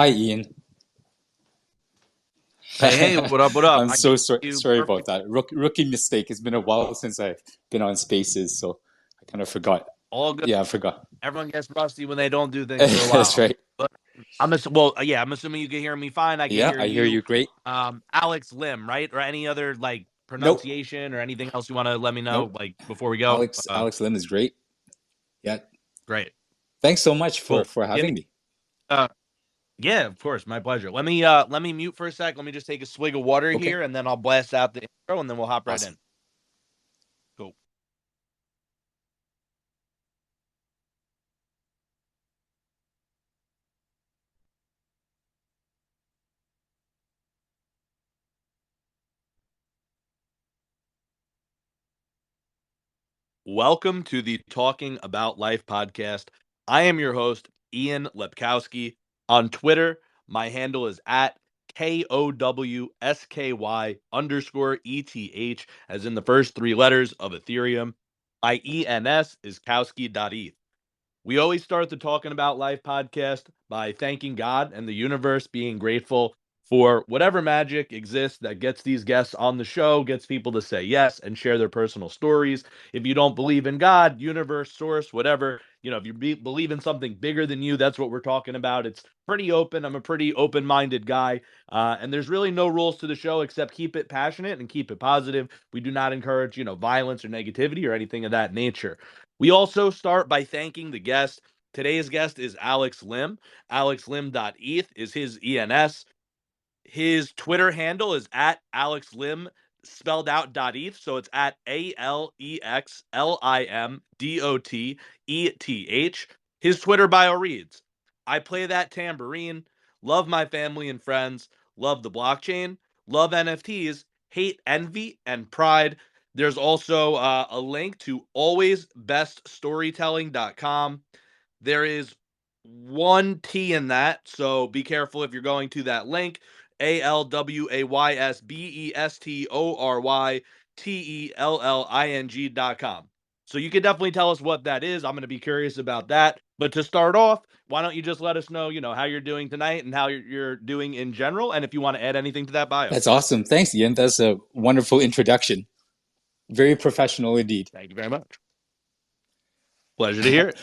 Hi, Ian. Hey, what up? What up? I'm I so gave sorry, you sorry about perfect. that. Rookie mistake. It's been a while since I've been on Spaces, so I kind of forgot. All good. Yeah, I forgot. Everyone gets rusty when they don't do things for a That's while. right. But yeah, I'm assuming you can hear me fine. I can Yeah, hear I hear you. you great. Alex Lim, right? Or any other like Nope, pronunciation or anything else you want to let me know, nope. like before we go? Alex Lim is great. Yeah. Great, Thanks so much for cool. for Give me. having me. Uh, yeah, of course, my pleasure. Let me mute for a sec. Let me just take a swig of water Okay, here, and then I'll blast out the intro, and then we'll hop right awesome. in. Cool. Welcome to the Talking About Life podcast. I am your host, Ian Lepkowski. On Twitter, my handle is at KOWSKY_ETH, as in the first three letters of Ethereum. My ENS is Kowski.eth. We always start the Talking About Life podcast by thanking God and the universe, being grateful for whatever magic exists that gets these guests on the show, gets people to say yes and share their personal stories. If you don't believe in God, universe, source, whatever, if you believe in something bigger than you, that's what we're talking about. It's pretty open. I'm a pretty open minded guy. And there's really no rules to the show except keep it passionate and keep it positive. We do not encourage, violence or negativity or anything of that nature. We also start by thanking the guest. Today's guest is Alex Lim. AlexLim.eth is his ENS. His Twitter handle is at Alex Lim, spelled out .eth. So it's at AlexLimDotEth. His Twitter bio reads, I play that tambourine, love my family and friends, love the blockchain, love NFTs, hate envy and pride. There's also a link to alwaysbeststorytelling.com. There is one T in that, so be careful if you're going to that link. AlwaysBeststorytelling.com. So you can definitely tell us what that is. I'm going to be curious about that. But to start off, why don't you just let us know, how you're doing tonight and how you're doing in general, and if you want to add anything to that bio. That's awesome. Thanks, Ian. That's a wonderful introduction. Very professional indeed. Thank you very much. Pleasure to hear it.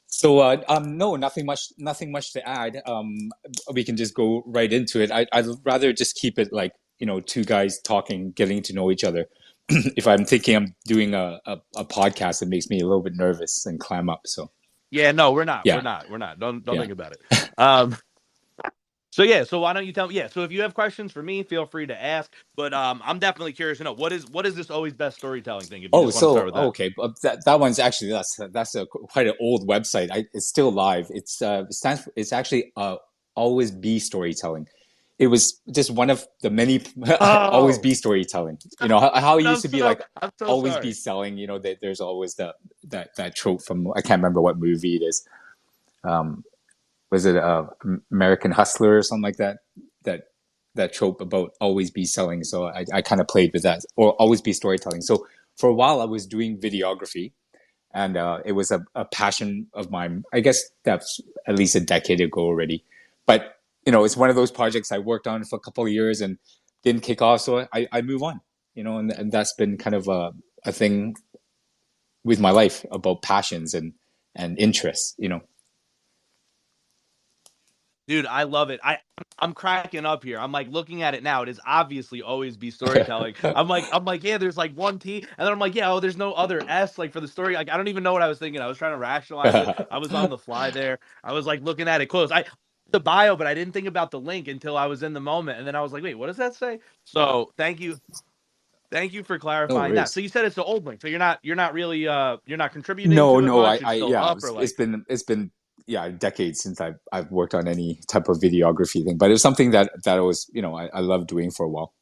So, no, nothing much to add. We can just go right into it. I'd rather just keep it like, two guys talking, getting to know each other. If I'm thinking I'm doing a podcast, it makes me a little bit nervous and clam up. So, Yeah, no, we're not. We're yeah, not. We're not. Don't yeah. think about it. Um, So yeah, so why don't you tell me? Yeah, so if you have questions for me, feel free to ask. But I'm definitely curious to know what is this always best storytelling thing? If you Oh, just want to start so with that. okay, but that one's actually that's a quite an old website. It's still live. It stands for, it's actually always be storytelling. It was just one of the many always Oh, be storytelling. How it dude, used to be like I'm so always be sorry. selling. There's always that trope from I can't remember what movie it is. Um, was it American Hustler or something like that? That that trope about always be selling. So I kind of played with that, or always be storytelling. So for a while I was doing videography, and it was a passion of mine. I guess that's at least a decade ago already. But it's one of those projects I worked on for a couple of years and didn't kick off. So I move on. And that's been kind of a thing with my life about passions and interests. Dude, I love it. I'm cracking up here. I'm like looking at it now. It is obviously always be storytelling. I'm like, yeah, there's like one T, and then I'm like, yeah, oh, there's no other S like for the story. Like I don't even know what I was thinking. I was trying to rationalize it. I was on the fly there. I was like looking at it close. I the bio, but I didn't think about the link until I was in the moment, and then I was like, wait, what does that say? So thank you for No clarifying that. So worries. you said it's the old link. So you're not really you're not contributing No, to it no, much. It's still yeah, up or like. it's been, yeah, decades since I've worked on any type of videography thing, but it was something that I was, I love doing for a while.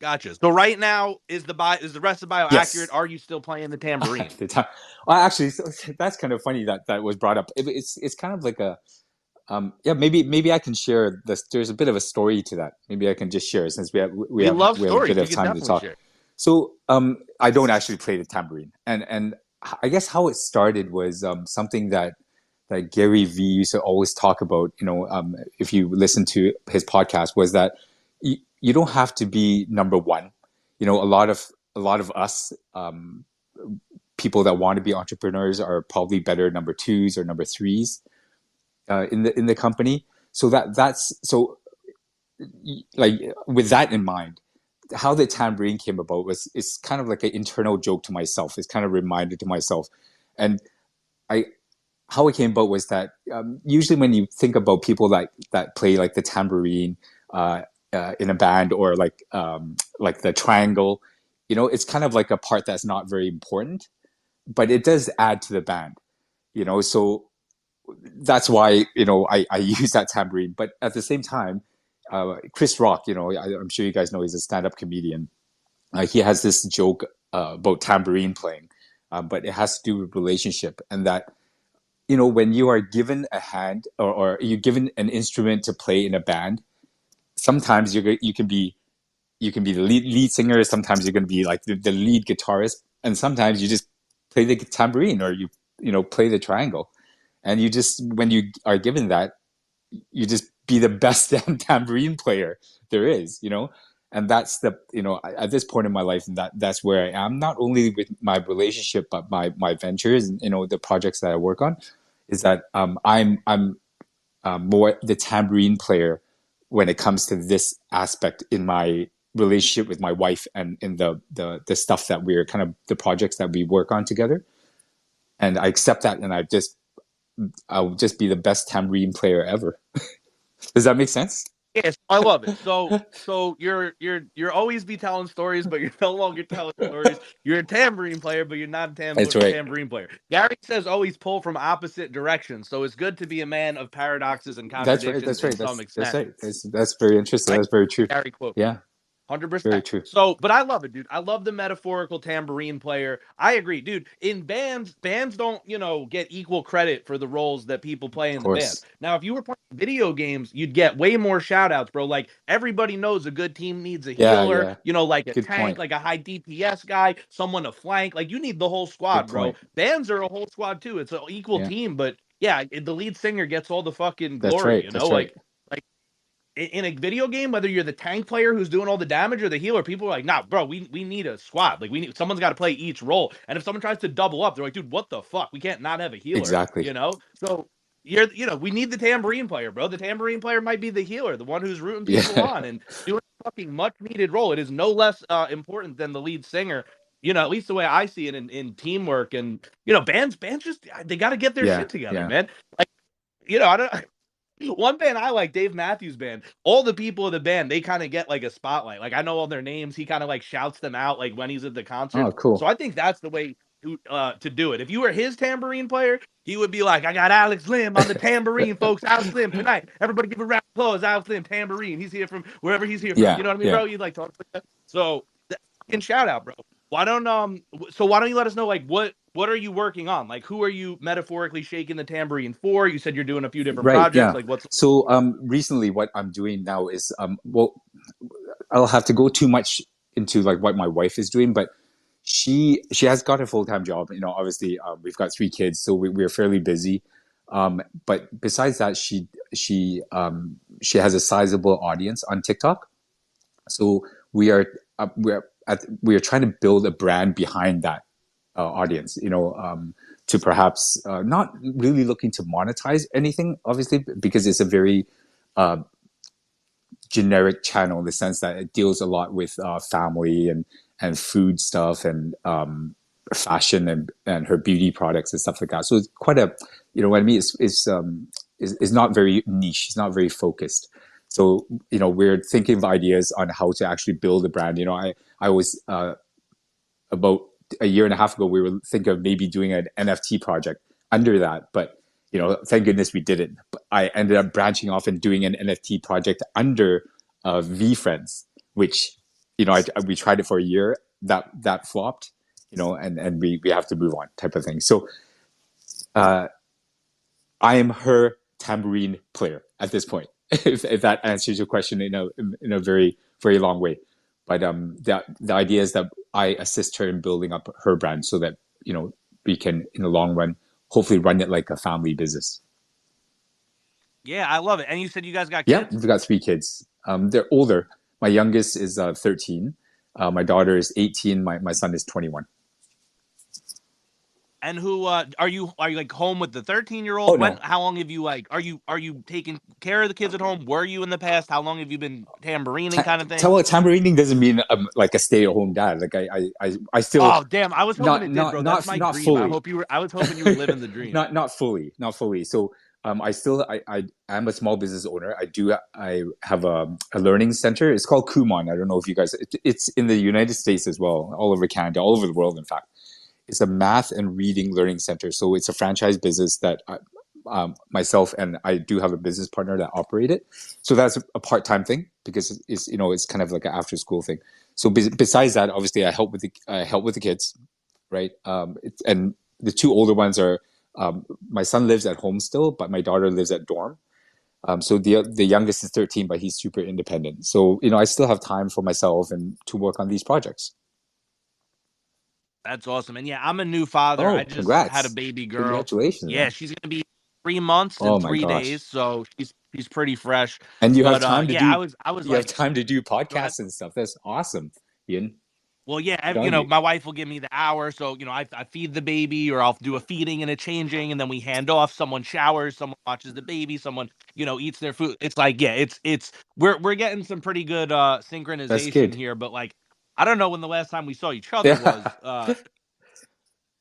Gotcha. So right now, is the rest of the bio accurate? Yes, Are you still playing the tambourine? the time. Well, actually, that's kind of funny that was brought up. It's kind of like yeah, maybe I can share this. There's a bit of a story to that. Maybe I can just share since We love we have a bit stories. You of could time to definitely talk. share. So, I don't actually play the tambourine, and I guess how it started was something that that Gary Vee used to always talk about, if you listen to his podcast, was that you don't have to be number one. A lot of us, people that want to be entrepreneurs are probably better number twos or number threes in the company. So like with that in mind, how the tambourine came about was it's kind of like an internal joke to myself. It's kind of a reminder to myself, and I how it came about was that usually when you think about people that play like the tambourine uh, in a band or like the triangle, it's kind of like a part that's not very important, but it does add to the band. So that's why I use that tambourine. But at the same time, Chris Rock, I'm sure you guys know he's a stand-up comedian. He has this joke about tambourine playing, but it has to do with relationship, and that when you are given a hand or you're given an instrument to play in a band, sometimes you can be the lead singer, sometimes you're going to be like the lead guitarist, and sometimes you just play the tambourine or you play the triangle, and you just when you are given that, you just be the best damn tambourine player there is. And that's at this point in my life, and that's where I am, not only with my relationship but my ventures and the projects that I work on, is that I'm more the tambourine player when it comes to this aspect in my relationship with my wife and in the stuff that we're kind of the projects that we work on together. And I accept that, and I'll just be the best tambourine player ever. Does that make sense? Yes, I love it. So you're always be telling stories, but you're no longer telling stories. You're a tambourine player, but you're not a That's right. tambourine player. Gary says always pull from opposite directions. So it's good to be a man of paradoxes and That's right. contradictions That's in right. some That's extent. right. That's very interesting. I That's very true. Gary quote. Yeah, very 100%. true. So, but I love it, dude. I love the metaphorical tambourine player. I agree, dude. In bands don't, get equal credit for the roles that people play Of in the bands. course. Now, if you were playing video games, you'd get way more shout outs, bro. Like everybody knows a good team needs a Yeah, healer, yeah. like a Good tank, point. like a high DPS guy, someone to flank. Like you need the whole Good squad, bro. point. Bands are a whole squad too. It's an equal Yeah, team, but yeah, the lead singer gets all the fucking that's glory, right. That's right. like in a video game, whether you're the tank player who's doing all the damage or the healer, people are like, nah, bro, we need a squad. Like someone's got to play each role. And if someone tries to double up, they're like, dude, what the fuck? We can't not have a healer, Exactly. So we need the tambourine player, bro. The tambourine player might be the healer, the one who's rooting people Yeah, on and doing a fucking much needed role. It is no less important than the lead singer. At least the way I see it in teamwork and bands just they got to get their yeah, shit together, yeah. man. Like I don't. One band I like, Dave Matthews Band. All the people of the band, they kind of get like a spotlight. Like I know all their names. He kind of like shouts them out like when he's at the Oh, concerts. So cool. I think that's the way to do it. If you were his tambourine player, he would be like, "I got Alex Lim on the tambourine, folks. Alex Lim tonight. Everybody give a round of applause. Alex Lim tambourine. He's here from wherever he's here from. Yeah, You know what I mean, yeah. bro? You'd like talk like that. So fucking shout out, bro. Why don't you let us know like what are you working on? Like who are you metaphorically shaking the tambourine for? You said you're doing a few different Right, projects. yeah. Like what's So recently what I'm doing now is well, I'll have to go too much into like what my wife is doing, but she has got a full-time job. Obviously, we've got three kids, so we're fairly busy. But besides that, she has a sizable audience on TikTok. So we are trying to build a brand behind that audience. To perhaps not really looking to monetize anything, obviously, because it's a very uh, generic channel in the sense that it deals a lot with family and food stuff and fashion and her beauty products and stuff like that. So it's quite a, what I mean is not very niche. It's not very focused. So we're thinking of ideas on how to actually build a brand. I was about a year and a half ago, we were thinking of maybe doing an NFT project under that, but thank goodness we didn't. But I ended up branching off and doing an NFT project under VFriends, which we tried it for a year. That flopped, and we have to move on, type of thing. So uh, I am her tambourine player at this point. If that answers your question in a very very long way, but the idea is that I assist her in building up her brand so that we can in the long run hopefully run it like a family business. Yeah, I love it. And you said you guys got Yeah, kids? we've got three kids. They're older. My youngest is 13. My daughter is 18. My son is 21. And who are you like home with the 13-year-old? Oh When no, how long have you like are you taking care of the kids at home? Were you in the past? How long have you been tamborining kind of thing? tambourining doesn't mean like a stay-at-home dad. Like I still Oh, damn. I was hoping not it did, not bro. That's not my not dream. fully, I was hoping you were living the dream. not fully. So I still I am a small business owner. I have a learning center. It's called Kumon. I don't know if you guys. It's in the United States as well, all over Canada, all over the world. In fact, it's a math and reading learning center. So it's a franchise business that myself and I do have a business partner that operate it. So that's a part-time thing because it's kind of like an after-school thing. So besides that, obviously I help with the kids, right? And the two older ones are my son lives at home still, but my daughter lives at dorm. So the youngest is 13, but he's super independent. So I still have time for myself and to work on these projects. That's awesome. And yeah, I'm a new father. I Oh, just had a congrats! baby girl. Congratulations, Yeah, man! she's gonna be 3 months Oh and my 3 days, gosh! so she's pretty fresh. And you have But time to yeah, do I was you have like, time to do go ahead. podcasts and stuff. That's awesome, Ian. Well, yeah, Good on you. my wife will give me the hour, so I feed the baby, or I'll do a feeding and a changing, and then we hand off. Someone showers, someone watches the baby, someone eats their food. It's like, yeah, it's we're getting some pretty good That's synchronization good. here, but like I don't know when the last time we saw each other Yeah, was.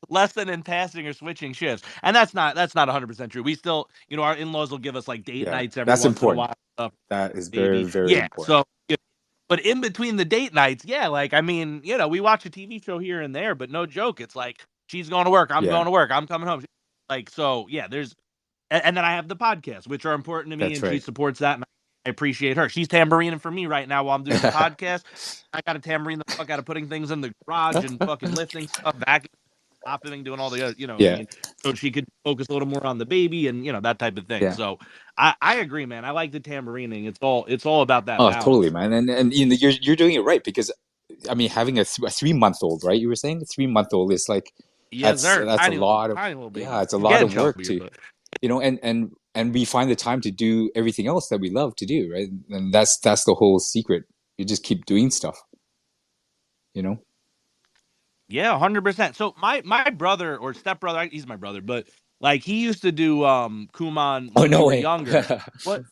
Less than in passing or switching shifts, and that's not 100% true. We still, our in-laws will give us like date yeah. nights every That's once in a important. while. Stuff, That is very, baby, very yeah. important. So, but in between the date nights, yeah, like I mean, we watch a TV show here and there, but no joke, it's like she's going to work, I'm Yeah, going to work, I'm coming home. Like so, yeah. And then I have the podcast, which are important to me, that's and she right. supports that. And I appreciate her. She's tambourining for me right now while I'm doing the podcast. I got to tambourine the fuck out of putting things in the garage and fucking lifting stuff, vacuuming, hopping, doing all the, what I Yeah, mean, so she could focus a little more on the baby and that type of thing. yeah. So I agree, man. I like the tambourining. It's all about that Oh, totally, balance. man. And you're doing it right because I mean, having a 3 month old, right? You were saying a 3 month old is like Yes, sir. that's a lot of Tiny little yeah, baby. it's a He's lot getting of work chubbier, to but and we find the time to do everything else that we love to do, right? And that's the whole secret. You just keep doing stuff, you know. yeah, 100%. So my brother or stepbrother, he's my brother, but like he used to do Kumon Oh when we no were way. younger. What?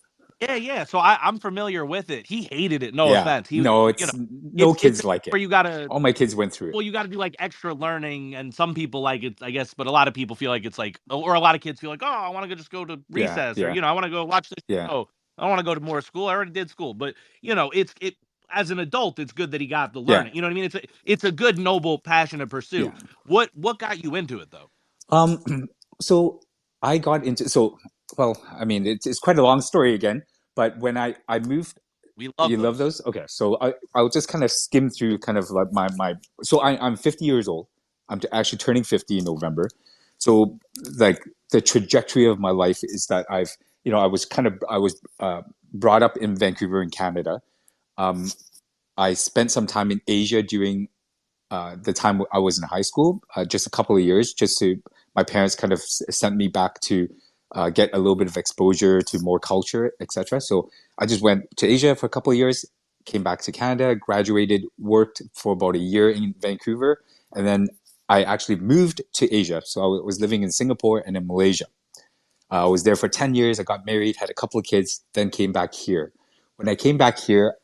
Yeah, yeah. So I'm familiar with it. He hated it. No Yeah, offense. no, You know, it's no it's kids like it. where you gotta All my kids went through it. well, you got to do like extra learning, and some people like it, I guess, but a lot of people feel like it's like, or a lot of kids feel like, oh, I want to just go to Yeah, recess, or yeah, I want to go watch this yeah, show. I don't want to go to more school. I already did school, but it as an adult, it's good that he got the yeah, learning. You know what I mean? It's a good, noble, passion to pursue. yeah. What got you into it though? So I got into well, I mean, it's quite a long story again, but when I moved. We love You love those. those? Okay, so I'll just kind of skim through kind of like my. So I'm 50 years old. I'm actually turning 50 in November. So like the trajectory of my life is that I was brought up in Vancouver in Canada. Um, I spent some time in Asia during the time I was in high school, just a couple of years, just to my parents kind of sent me back to get a little bit of exposure to more culture, etc. So I just went to Asia for a couple of years, came back to Canada, graduated, worked for about a year in Vancouver, and then I actually moved to Asia. So I was living in Singapore and in Malaysia. I was there for 10 years. I got married, had a couple of kids, then came back here. When I came back here,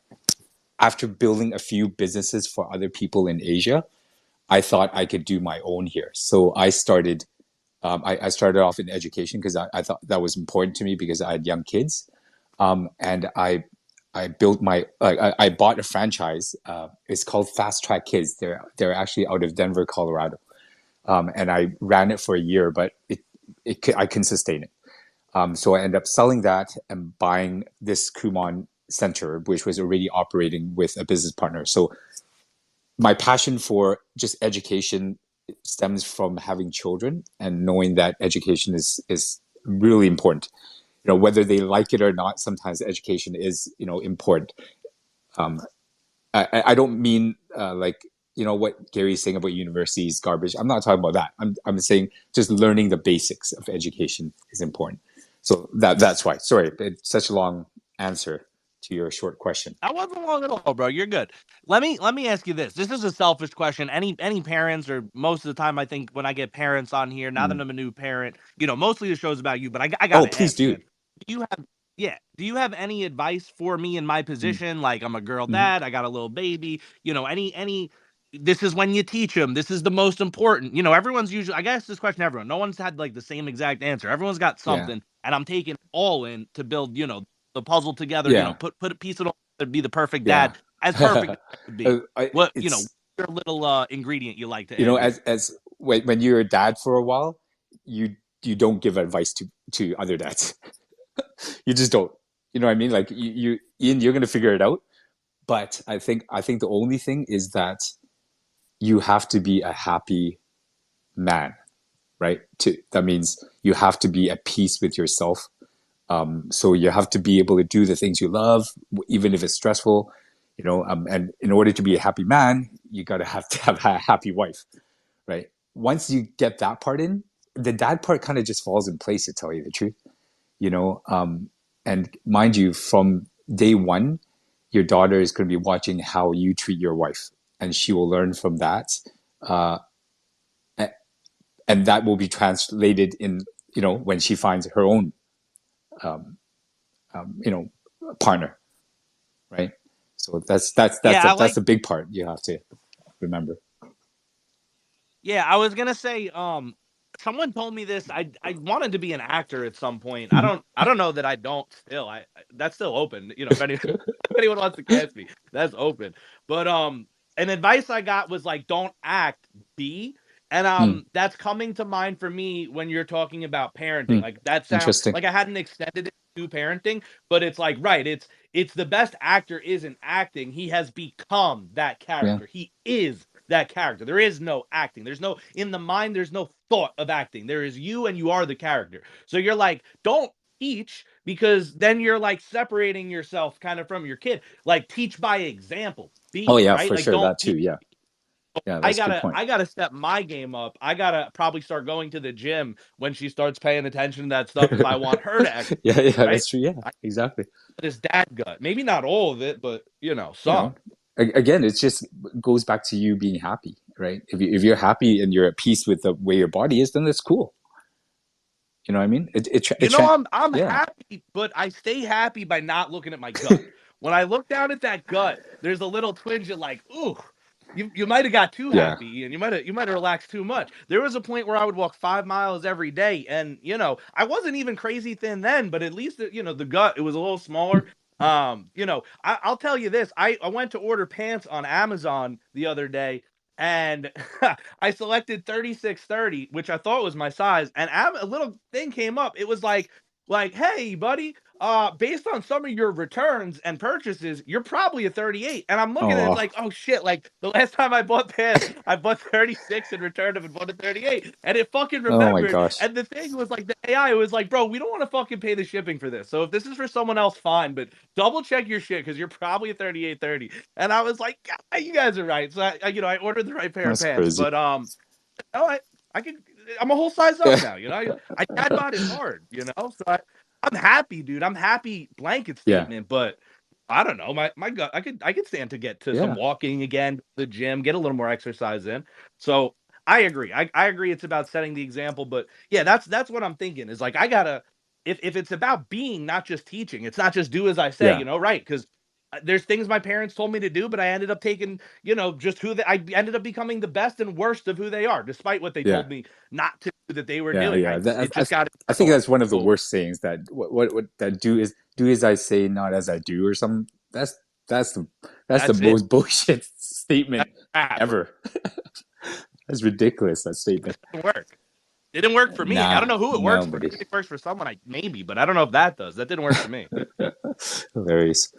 after building a few businesses for other people in Asia, I thought I could do my own here. So I started off in education because I thought that was important to me because I had young kids. And I built I bought a franchise. It's called Fast Track Kids. They're actually out of Denver, Colorado. And I ran it for a year, but I couldn't sustain it. So I ended up selling that and buying this Kumon Center, which was already operating with a business partner. So my passion for just education stems from having children and knowing that education is really important. Whether they like it or not, sometimes education is important. um, I don't mean like you know what Gary's saying about university is garbage. I'm not talking about that. I'm saying just learning the basics of education is important. So that's why. Sorry, it's such a long answer to your short question. I wasn't long at all, bro. You're good. Let me ask you this. This is a selfish question. Any parents, or most of the time, I think when I get parents on here, now that Mm. I'm a new parent, mostly the show's about you. But I Oh, gotta please ask, do. man. Do you have Yeah? Do you have any advice for me in my Mm. position? Like, I'm a girl Mm. dad. I got a little baby. Any. This is when you teach them. This is the most important. Everyone's usually. I guess this question, everyone. No one's had like the same exact answer. Everyone's got Yeah, something, and I'm taking all in to build. The puzzle together. yeah, Put a piece of it to be the perfect yeah. dad, as perfect as it could be. What It's your little ingredient you like to you know, add here? as when you're a dad for a while, you don't give advice to other dads. You just don't. You know what I mean? Like Ian, you're gonna figure it out. But I think the only thing is that you have to be a happy man, right? That means you have to be at peace with yourself. So you have to be able to do the things you love, even if it's stressful. And in order to be a happy man, you gotta have to have a happy wife, right? Once you get that part in, the dad part kind of just falls in place. To tell you the truth, you know. And mind you, from day one, your daughter is going to be watching how you treat your wife, and she will learn from that, uh, and that will be translated in when she finds her own um, partner, right? So Yeah, I that's like. a big part you have to remember. Yeah, I was gonna say. Someone told me this. I wanted to be an actor at some point. I Mhm. don't know that I don't still. That's still open. If any if anyone wants to cast me, that's open. But an advice I got was like, don't act, be. And Mm, that's coming to mind for me when you're talking about parenting. mm. Like, that sound Interesting. like I hadn't extended it to parenting, but it's like, right, it's the best actor isn't acting. He has become that Yeah. character. He is that character. There is no acting. There's no, in the mind, there's no thought of acting. There is you, and you are the character. So you're like, don't teach, because then you're like separating yourself kind of from your kid. Like, teach by example. Oh Be, yeah, right? for Like, sure. don't That too. teach. Yeah. Yeah. I That's a good gotta point. I gotta step my game up. I gotta probably start going to the gym when she starts paying attention to that stuff if I want her to exercise, Yeah. Yeah. right? That's true. Yeah. I Exactly. got his dad gut. Maybe not all of it, but you some. know Again, it's just goes back to you being happy, right? If you're happy and you're at peace with the way your body is, then that's cool. You know what I mean? I'm Yeah. happy, but I stay happy by not looking at my gut. When I look down at that gut, there's a little twinge of like, ooh, you might have got too Yeah. happy, and you might have relaxed too much. There was a point where I would walk 5 miles every day, and I wasn't even crazy thin then, but at least the gut, it was a little smaller. I'll tell you this: I went to order pants on Amazon the other day, and I selected 36-30, which I thought was my size, and a little thing came up. It was like, hey, buddy, based on some of your returns and purchases, you're probably a 38. And I'm looking at it, it's Oh. like, oh shit, like the last time I bought pants, I bought 36 and returned them and bought a 38. And it fucking Oh my remembered. gosh. And the thing was like, the AI was like, bro, we don't want to fucking pay the shipping for this. So if this is for someone else, fine, but double check your shit, because you're probably a 38-30. And I was like, "God, you guys are right." So I ordered the right pair of That's pants. crazy. But oh, I can. I'm a whole size up Yeah. now. I dad bod is hard. So I'm happy, dude. I'm happy. Blanket Yeah. statement, but I don't know. My gut. I could stand to get to some Yeah. walking again, the gym, get a little more exercise in. So I agree. I agree. It's about setting the example, but yeah, that's what I'm thinking. Is like, I gotta. If it's about being, not just teaching, it's not just do as I say. Yeah. Right? Because there's things my parents told me to do, but I ended up taking, just I ended up becoming the best and worst of who they are, despite what they Yeah. told me not to do that they were Yeah. doing. Yeah. It just got I think internal. that's one of the So worst sayings, that what that do as I say, not as I do, or something. That's the that's the that's it. most bullshit statement That's crap. ever. That's ridiculous. That statement. It didn't work. It didn't work for me. I don't Nah, know who it works for. nobody. Maybe it works for someone, maybe, but I don't know if that does. That didn't work for me. Hilarious.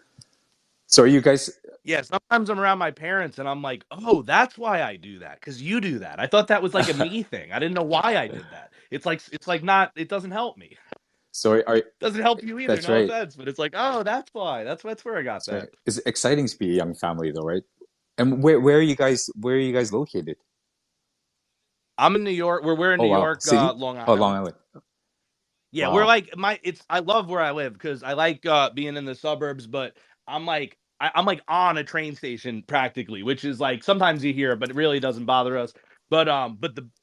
So are you guys? Yeah, sometimes I'm around my parents and I'm like, oh, that's why I do that, because you do that. I thought that was like a me thing. I didn't know why I did that. It's like not. It doesn't help me. So are Doesn't help you either. that's No right. offense, but it's like, oh, that's why. That's where I got That's right. that. It's exciting to be a young family, though, right? And where are you guys? Where are you guys located? I'm in New York. We're in Oh New wow, York, city? Long Oh, Long Island. Island. Yeah, we're Wow. like my it's I love where I live because I like being in the suburbs, but I'm like on a train station practically, which is like sometimes you hear, but it really doesn't bother us. But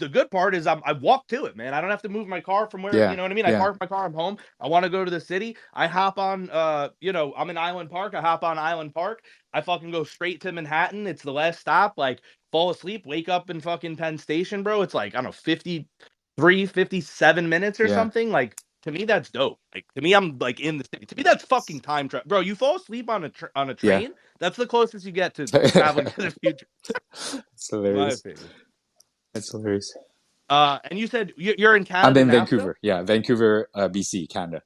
the good part is I walk to it, man. I don't have to move my car from where, you Yeah, know what I mean? I yeah, park my car, I'm home. I want to go to the city. I hop on I'm in Island Park. I hop on Island Park. I fucking go straight to Manhattan. It's the last stop. Like fall asleep, wake up in fucking Penn Station, bro. It's like I don't know, 57 minutes or yeah. something. Like to me, that's dope. Like to me, I'm like in the city. To me, that's fucking time travel, bro. You fall asleep on a Yeah. train. That's the closest you get to traveling to the future, It's in my hilarious. opinion. That's hilarious. And you said you're in I'm Canada in now still. Vancouver. Yeah, Vancouver, BC, Canada.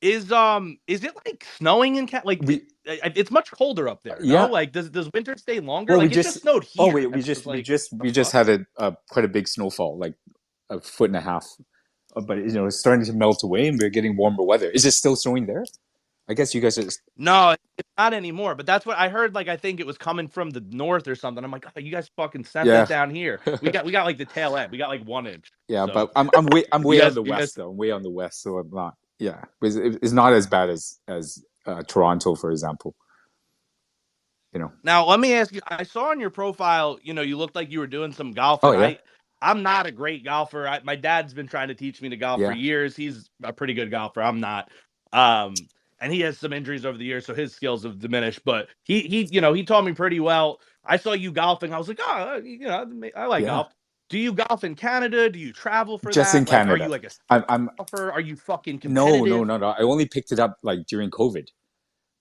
Is it like snowing in Like We it's much colder up there? No, yeah. like does winter stay longer? Well, we Like it just just snowed oh here, wait, and I was we like, just the we just fuck? had a quite a big snowfall, like a foot and a half. But it's starting to melt away, and we're getting warmer weather. Is it still snowing there? I guess you guys are. No, it's not anymore. But that's what I heard. Like I think it was coming from the north or something. I'm like, oh, you guys fucking sent that Yeah, down here. We got like the tail end. We got like 1 inch. yeah. So But I'm you way on guys the you guys west though. I'm way on the west, so I'm not. Yeah, it's not as bad as Toronto, for example. You know. Now, let me ask you. I saw on your profile, you looked like you were doing some Oh golfing. yeah, I'm not a great golfer. My dad's been trying to teach me to golf for yeah, years. He's a pretty good golfer. I'm not. Um, and he has some injuries over the years, so his skills have diminished. But he taught me pretty well. I saw you golfing. I was like, oh, I like yeah. golf. Do you golf in Canada? Do you travel for Just in that? Like, are you Canada. like a I'm golfer? Are you fucking no, no, competitive? no, no. I only picked it up like during COVID,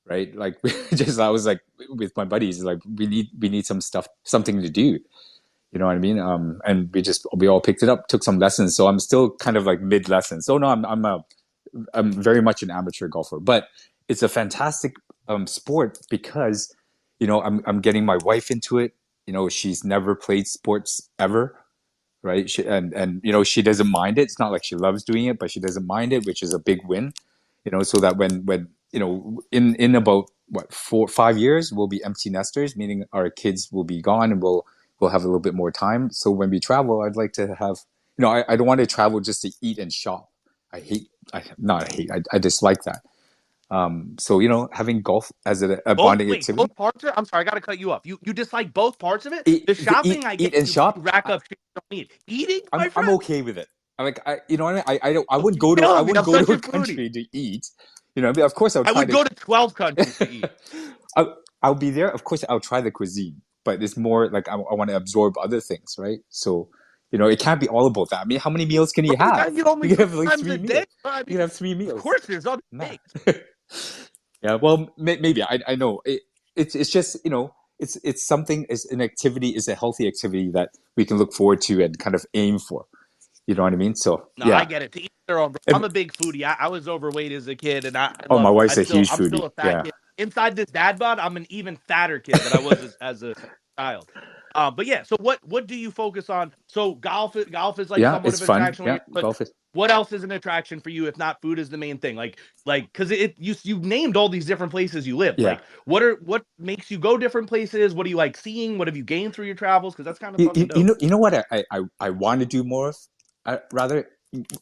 right? Like just I was like with my buddies, like we need some stuff, something to do. You know what I mean? And we all picked it up, took some lessons. So I'm still kind of like mid lessons. So no, I'm very much an amateur golfer, but it's a fantastic sport because I'm getting my wife into it. She's never played sports ever, right? And she doesn't mind it. It's not like she loves doing it, but she doesn't mind it, which is a big win. So that when in about what 4 5 years we'll be empty nesters, meaning our kids will be gone and we'll have a little bit more time. So when we travel, I'd like to have I don't want to travel just to eat and shop. I hate I not hate I dislike that. So having golf as a Both bonding wait, activity, both parts are I'm sorry, I gotta cut you off. You dislike both parts of it? The shopping I get eat and you shop. rack up shit you don't need. Eating, my I'm friend? okay with it. I like you know what I mean. I don't You're killing me. wouldn't I'm go such to a a foodie. country to eat. I mean, of course I'll I try would to. go to 12 countries to eat. I, I'll be there. Of course I'll try the cuisine, but it's more like I want to absorb other things, right? So it can't be all about that. I mean, how many meals can Bro, you you have? gotta eat only You can three have like times a three day. meals. I You can mean, have three of meals. course there's other Nah. things. Yeah. Well, maybe I know it's just it's something is an activity is a healthy activity that we can look forward to and kind of aim for. You know what I mean? So No, I yeah. get it. To each their own, bro. If, I'm a big foodie. I was overweight as a kid, and I oh, my love. wife's a huge I'm still foodie. a fat Yeah. kid. Inside this dad bod, I'm an even fatter kid than I was as a child. But yeah. So what do you focus on? So golf is like Yeah, somewhat it's of an fun. attraction. Yeah, But golf is. what else is an attraction for you if not food is the main thing? Like because you named all these different places you live. Yeah. Like what makes you go different places? What do you like seeing? What have you gained through your travels? Because that's kind of fucking dope. You know what I want to do more of. Rather,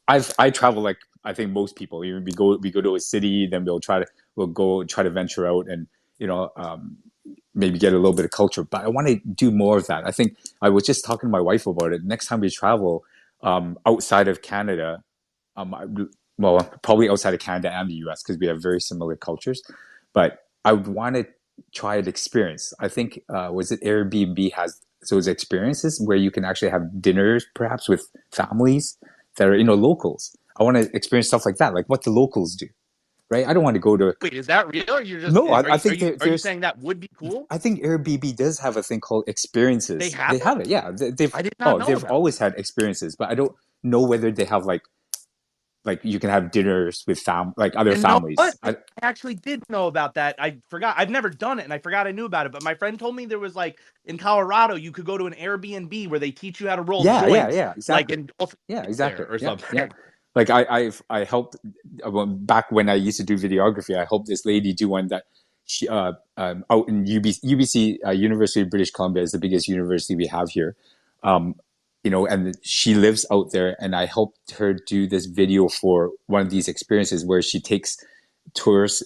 I travel like I think most people. We go to a city, then we'll go try to venture out and maybe get a little bit of culture. But I want to do more of that. I think I was just talking to my wife about it. Next time we travel outside of Canada, well, probably outside of Canada and the US because we have very similar cultures. But I would want to try an experience. I think was it Airbnb has those experiences where you can actually have dinners, perhaps with families that are locals. I want to experience stuff like that, like what the locals do, right? I don't want to go to. Wait, is that real? Or you're just No, I think are you there's. saying that would be cool? I think Airbnb does have a thing called They experiences. have They it? have it, yeah. I did not know They've about that. always had experiences, but I don't know whether they have like you can have dinners with like other You know what? families. I actually did know about that. I forgot. I've never done it, and I forgot I knew about it. But my friend told me there was like in Colorado, you could go to an Airbnb where they teach you how to roll joints, Yeah, like exactly. and also Yeah, there exactly. or Yeah, yeah. something. Like I helped back when I used to do videography. I helped this lady do one that out in UBC, University of British Columbia is the biggest university we have here. Um, and she lives out there, and I helped her do this video for one of these experiences where she takes tours,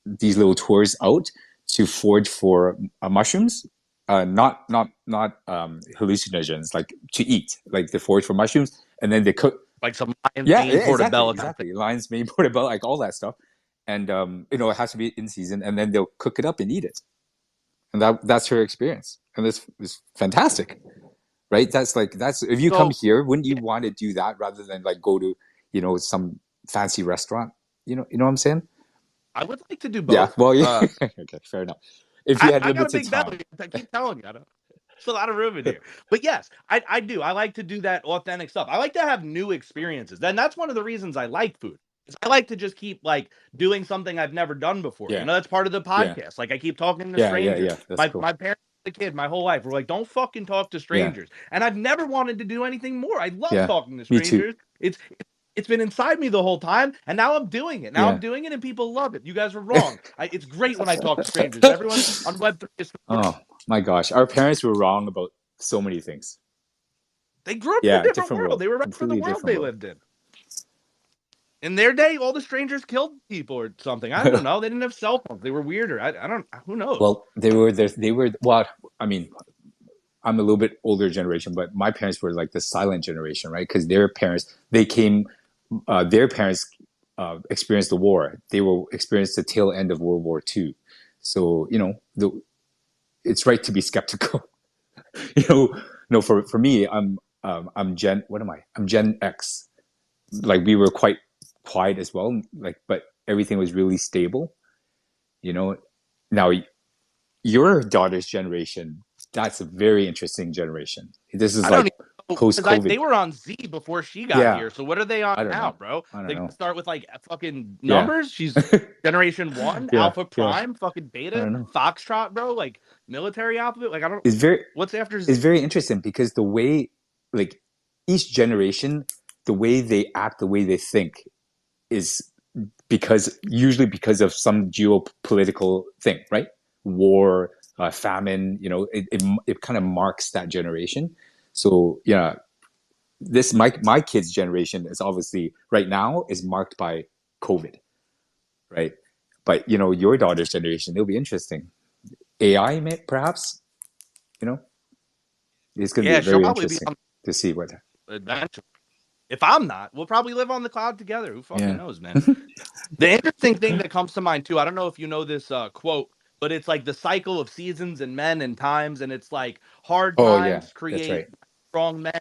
these little tours out to forage for mushrooms, not hallucinogens, like to eat, like they forage for mushrooms, and then they cook. Like some lion's Yeah, mane yeah, exactly, portobello kind of thing. exactly. Lion's mane, portobello, like all that stuff, and it has to be in season, and then they'll cook it up and eat it, and that's her experience, and this is fantastic, right? That's if you come So here, wouldn't you yeah, want to do that rather than like go to some fancy restaurant? You know what I'm saying? I would like to do Yeah. both. Well, yeah. Okay, fair enough. If you had I got a limited big time, belly. I keep telling you. There's a lot of room in here. But yes, I do. I like to do that authentic stuff. I like to have new experiences. Then that's one of the reasons I like food. I like to just keep like doing something I've never done before. yeah, That's part of the yeah, podcast. Like I keep talking to yeah, yeah, strangers. yeah. That's My cool. my parents, the kid, my whole life were like, don't fucking talk to Yeah, strangers. And I've never wanted to do anything more. I love yeah. talking to Me too. strangers. It's been inside me the whole time, and now I'm doing it. Now I'm Yeah. doing it, and people love it. You guys are wrong. It's great when I talk to strangers. Everyone on Web3 is Oh my gosh, our parents were wrong about so many things. they grew up in a Yeah, different different world. world, They were ready for the completely world different they world. lived in. In their day, all the strangers killed people or something. I don't know. They didn't have cell phones. They were weirder. I don't. Who knows? Well, they were well. I mean, I'm a little bit older generation, but my parents were like the silent generation, right? Because their parents experienced the war. They will experience the tail end of World War II. So it's right to be skeptical. you know, no, for me, I'm Gen. What am I? I'm Gen X. Like we were quite quiet as well. Like, but everything was really stable. You know, now your daughter's generation, that's a very interesting generation. This is I don't like even know post because COVID. they were on Z before she got Yeah, here. So what are they on I don't now, know. bro? I don't They know. start with like fucking Yeah, numbers. She's generation one, yeah, Alpha yeah. Prime, fucking I Beta, don't know. Foxtrot, bro. Like military alphabet. Like I don't. It's very What's after Z? it's very interesting because the way like each generation, the way they act, the way they think is usually because of some geopolitical thing, right? War, famine. It kind of marks that generation. So yeah, this my kids' generation is obviously right now is marked by COVID, right? But your daughter's generation, it'll be interesting. AI, perhaps. You know, it's going to be Yeah, she'll very probably be interesting on to see what. adventure. If I'm not, we'll probably live on the cloud together. Who fucking Yeah. knows, man? The interesting thing that comes to mind too, I don't know if you know this quote, but it's like the cycle of seasons and men and times, and it's like hard Oh yeah, times that's create right. strong men,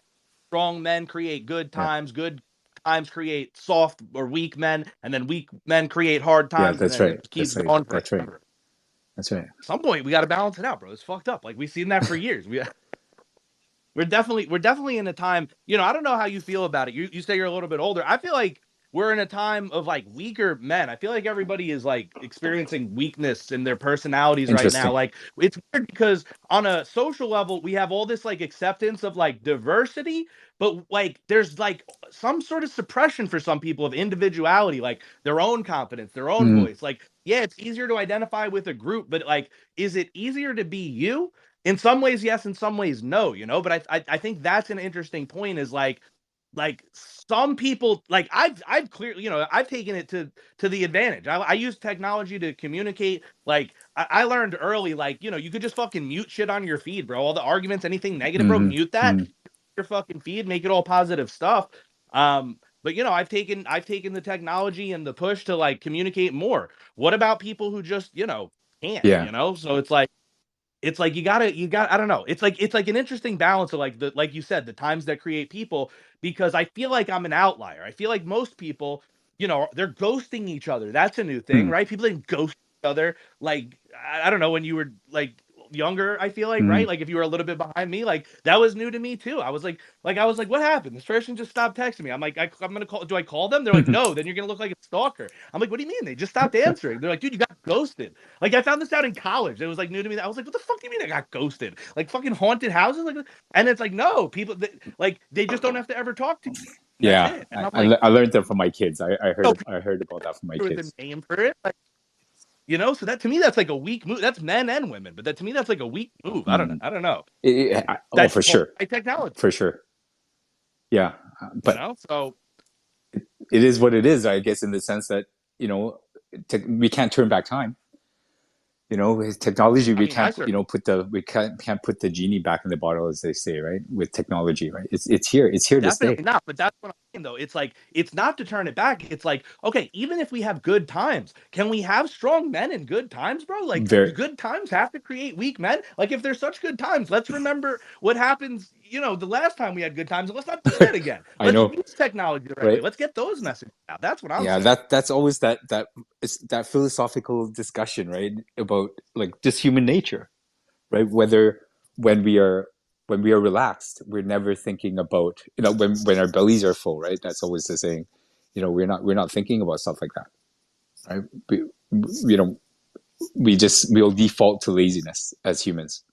strong men create Yeah, good times create soft or weak men, and then weak men create hard yeah, times, and that's then right. it keeps That's right. going That's right. forever. That's right. At some point, we got to balance it out, bro. It's fucked up. Like we've seen that for years. We're definitely in a time, I don't know how you feel about it. You say you're a little bit older. I feel like we're in a time of like weaker men. I feel like everybody is like experiencing weakness in their personalities right now. Interesting. Like it's weird because on a social level, we have all this like acceptance of like diversity, but like there's like some sort of suppression for some people of individuality, like their own confidence, their own Mm, voice. Like, yeah, it's easier to identify with a group, but like, is it easier to be you? In some ways yes, in some ways no, but I think that's an interesting point, is like some people, like I've clearly, I've taken it to the advantage. I use technology to communicate. Like I learned early, like you could just fucking mute shit on your feed, bro. All the arguments, anything negative, bro, mm-hmm, mute that. mm, Your fucking feed, make it all positive stuff. But I've taken the technology and the push to like communicate more. What about people who just can't, yeah. so it's like you got I don't know. It's like an interesting balance of like you said, the times that create people, because I feel like I'm an outlier. I feel like most people, they're ghosting each other. That's a new thing, Mm, right? People didn't ghost each other. Like I don't know, when you were like younger, I feel like, right? mm. Like if you were a little bit behind me, like that was new to me too. I was like, what happened? This person just stopped texting me. I'm like, I'm gonna call. Do I call them? They're like, no. Then you're gonna look like a stalker. I'm like, what do you mean? They just stopped answering. They're like, dude, you got ghosted. Like I found this out in college. It was like new to me. I was like, what the fuck do you mean I got ghosted? Like fucking haunted houses? Like, and it's like, no, people like they just don't have to ever talk to you. And that's Yeah, it. And I, I'm I like, I learned that from my kids. I no, heard about that from my with a kids. name for it. Like, So that to me that's like a weak move. That's men and women, but that to me that's like a weak move. I don't know. Mm. I don't know. Oh, That for well, sure, by technology, for sure. Yeah, but So it is what it is, I guess, in the sense that we can't turn back time. With technology, I we mean, I can't certainly can't put the genie back in the bottle, as they say, right? With technology, right? It's here to stay. definitely not, but that's what I'm saying though. It's like it's not to turn it back. It's like, okay, even if we have good times, can we have strong men in good times, bro? Like, Very, do good times have to create weak men? Like, if there's such good times, let's remember what happens, the last time we had good times, and let's not do that again. I Let's know, use technology the right way. right? Let's get those messages out. That's what I'm Yeah, saying. that's always that it's that philosophical discussion, right? About like just human nature, right? Whether when we are when we are relaxed, we're never thinking about when our bellies are full, right? That's always the saying. We're not thinking about stuff like that, right? You know, we'll default to laziness as humans.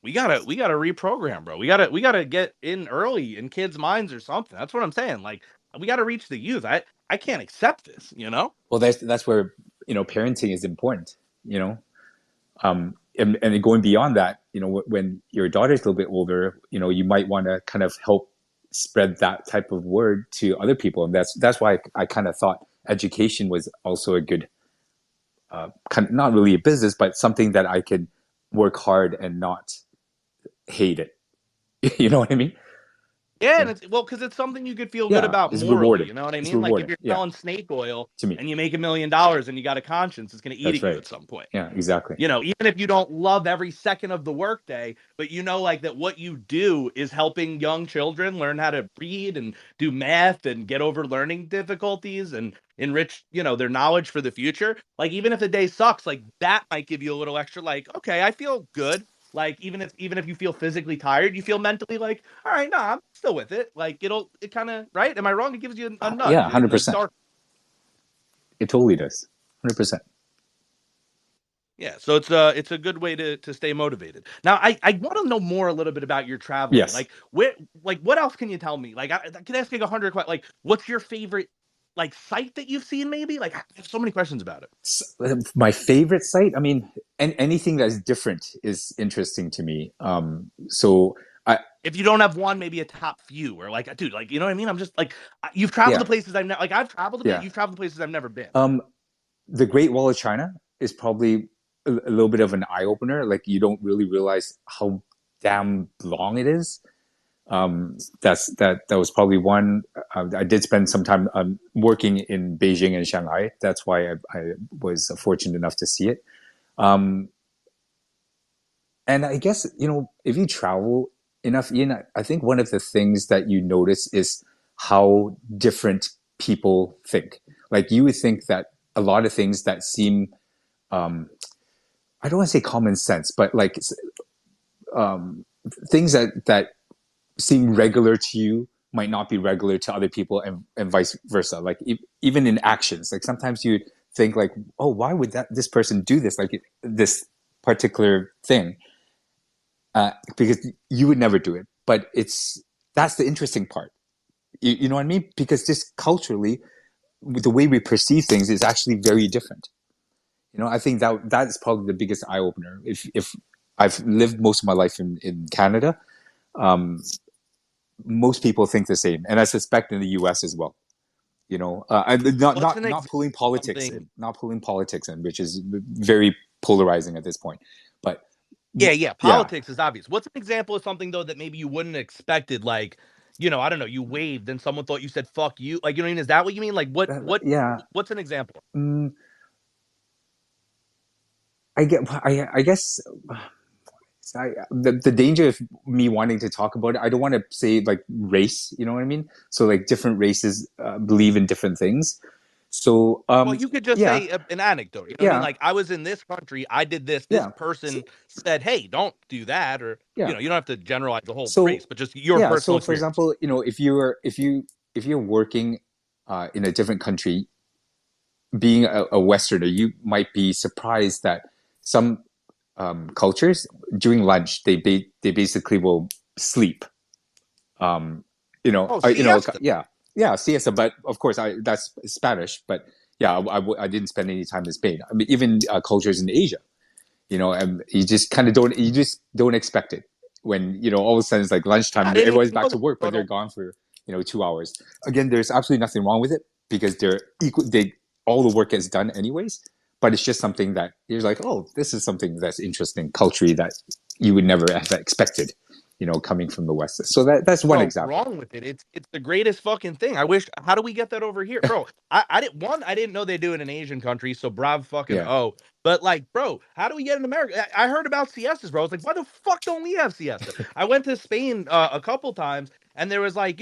We gotta reprogram, bro. We gotta get in early in kids' minds or something. That's what I'm saying. Like, we gotta reach the youth. I can't accept this. Well, that's where parenting is important. And going beyond that, when your daughter's a little bit older, you might want to kind of help spread that type of word to other people, and that's why I kind of thought education was also a good, kind of, not really a business, but something that I could work hard and not hate it. You know what I mean? Yeah, and Yeah, it's well, because it's something you could feel good yeah, about it's morally. rewarding. You know what I It's mean? Like if rewarding. you're Yeah, selling snake oil to me, and you make $1 million and you got a conscience, it's gonna eat that's at you right. at some point. Yeah, exactly. Even if you don't love every second of the workday, but like that what you do is helping young children learn how to read and do math and get over learning difficulties and enrich, their knowledge for the future. Like even if the day sucks, like that might give you a little extra, like, okay, I feel good. Like even if you feel physically tired, you feel mentally like, all right, nah, I'm still with it. Like it kind of right. Am I wrong? It gives you a Yeah, nudge in the 100%. dark. It totally does. 100%. Yeah, so it's a good way to stay motivated. Now, I want to know more a little bit about your traveling. Yes. What else can you tell me? Like, I can ask you 100 questions. Like, what's your favorite like site that you've seen? Maybe like I have so many questions about it. My favorite site, I mean, anything that's different is interesting to me. So I If you don't have one, maybe a top few or like, dude, like you know what I mean? I'm just like, you've traveled to yeah, places I've never like I've traveled a bit. yeah. You've traveled to places I've never been. um the Great Wall of China is probably a little bit of an eye opener. Like, you don't really realize how damn long it is. That was probably one. I did spend some time working in Beijing and Shanghai. That's why I was fortunate enough to see it. um and I guess, if you travel enough, Ian, I think one of the things that you notice is how different people think. Like, you would think that a lot of things that seem, um, I don't want to say common sense, but like, um, things that seem regular to you might not be regular to other people, and vice versa. Like, even in actions, like sometimes you think like, oh, why would this person do this? Like, this particular thing, because you would never do it. But that's the interesting part. You know what I mean? Because just culturally, the way we perceive things is actually very different. I think that is probably the biggest eye opener. If I've lived most of my life in Canada, um, most people think the same, and I suspect in the U.S. as well. And not What's not an not example pulling of politics something? in, not pulling politics in, which is very polarizing at this point. But Yeah. yeah, Politics is obvious. What's an example of something though that maybe you wouldn't have expected? Like, I don't know, you waved and someone thought you said "fuck you." Like, you know what I mean? Is that what you mean? Like, yeah. what's an example? Mm, I guess the danger of me wanting to talk about it, I don't want to say like race, you know what I mean? So like different races believe in different things. So Well, you could just yeah, say an anecdote. You know what I mean? yeah, Like, I was in this country, I did this. This yeah, so, person said, "Hey, don't do that," or yeah. you don't have to generalize the whole So race, but just your yeah, personal so for experience. example, if you're working in a different country, being a Westerner, you might be surprised that some cultures during lunch they basically will sleep. um Oh, siesta. yeah, siesta. But of course, that's Spanish. But yeah, I didn't spend any time in Spain. I mean, even cultures in Asia, and you just don't expect it when all of a sudden it's like Yeah, I lunchtime, didn't everyone's even back know to that. work, but they're gone for 2 hours. Again, there's absolutely nothing wrong with it because they're equal. They all the work is done anyways, but it's just something that you're like, oh, this is something that's interesting culturally that you would never have expected, coming from the West. So that's one No, example. wrong with it. It's the greatest fucking thing. I wish. How do we get that over here, bro? I didn't know they do it in Asian countries. So brav fucking Yeah. oh. But like, bro, how do we get in America? I heard about siestas, bro. I was like, why the fuck don't we have siesta? I went to Spain a couple times, and there was like,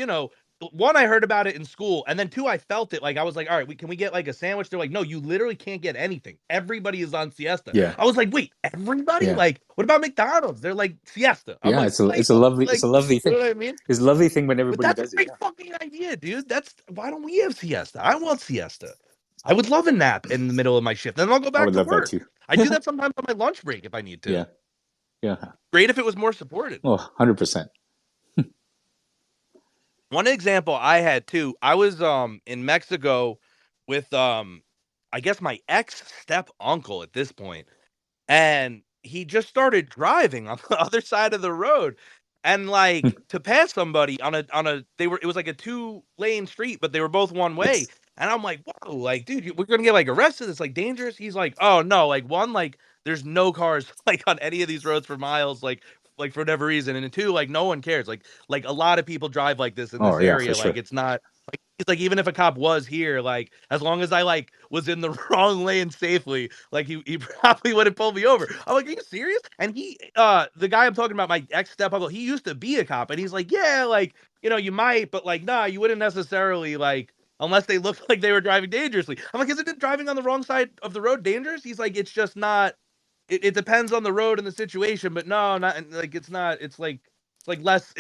one, I heard about it in school, and then two, I felt it. Like I was like, all right, can we get like a sandwich? They're like, no, you literally can't get anything. Everybody is on siesta. Yeah. I was like, wait, everybody? Yeah. Like, what about McDonald's? They're like siesta. I'm Yeah. like, wait, It's like, a lovely you thing. know what I mean? It's a lovely thing when But everybody that's a does it. great Yeah. fucking idea, dude. That's why don't we have siesta? I want siesta. I would love a nap in the middle of my shift. Then I'll go I back would to love that work. too. I do that sometimes on my lunch break if I need Yeah. to. Yeah. Great if it was more supported. Oh, 100%. One example I had too, I was in Mexico with I guess my ex step uncle at this point, and he just started driving on the other side of the road, and like to pass somebody on a they were it was like a two-lane street, but they were both one way. Yes. And I'm like, whoa, like, dude, we're gonna get like arrested. It's like dangerous. He's like, oh no, like one, like there's no cars like on any of these roads for miles, like for whatever reason. And two, like no one cares. Like a lot of people drive like this in Oh, this yeah, for area. sure. Like it's not it's like even if a cop was here, like as long as I like was in the wrong lane safely, like he probably would have pulled me over. I'm like, are you serious? And the guy I'm talking about, my ex step uncle, he used to be a cop, and he's like, yeah, like you might, but like, nah, you wouldn't necessarily like unless they looked like they were driving dangerously. I'm like, isn't it driving on the wrong side of the road dangerous? He's like, it's just not. It depends on the road and the situation, but no, not like it's not. It's like less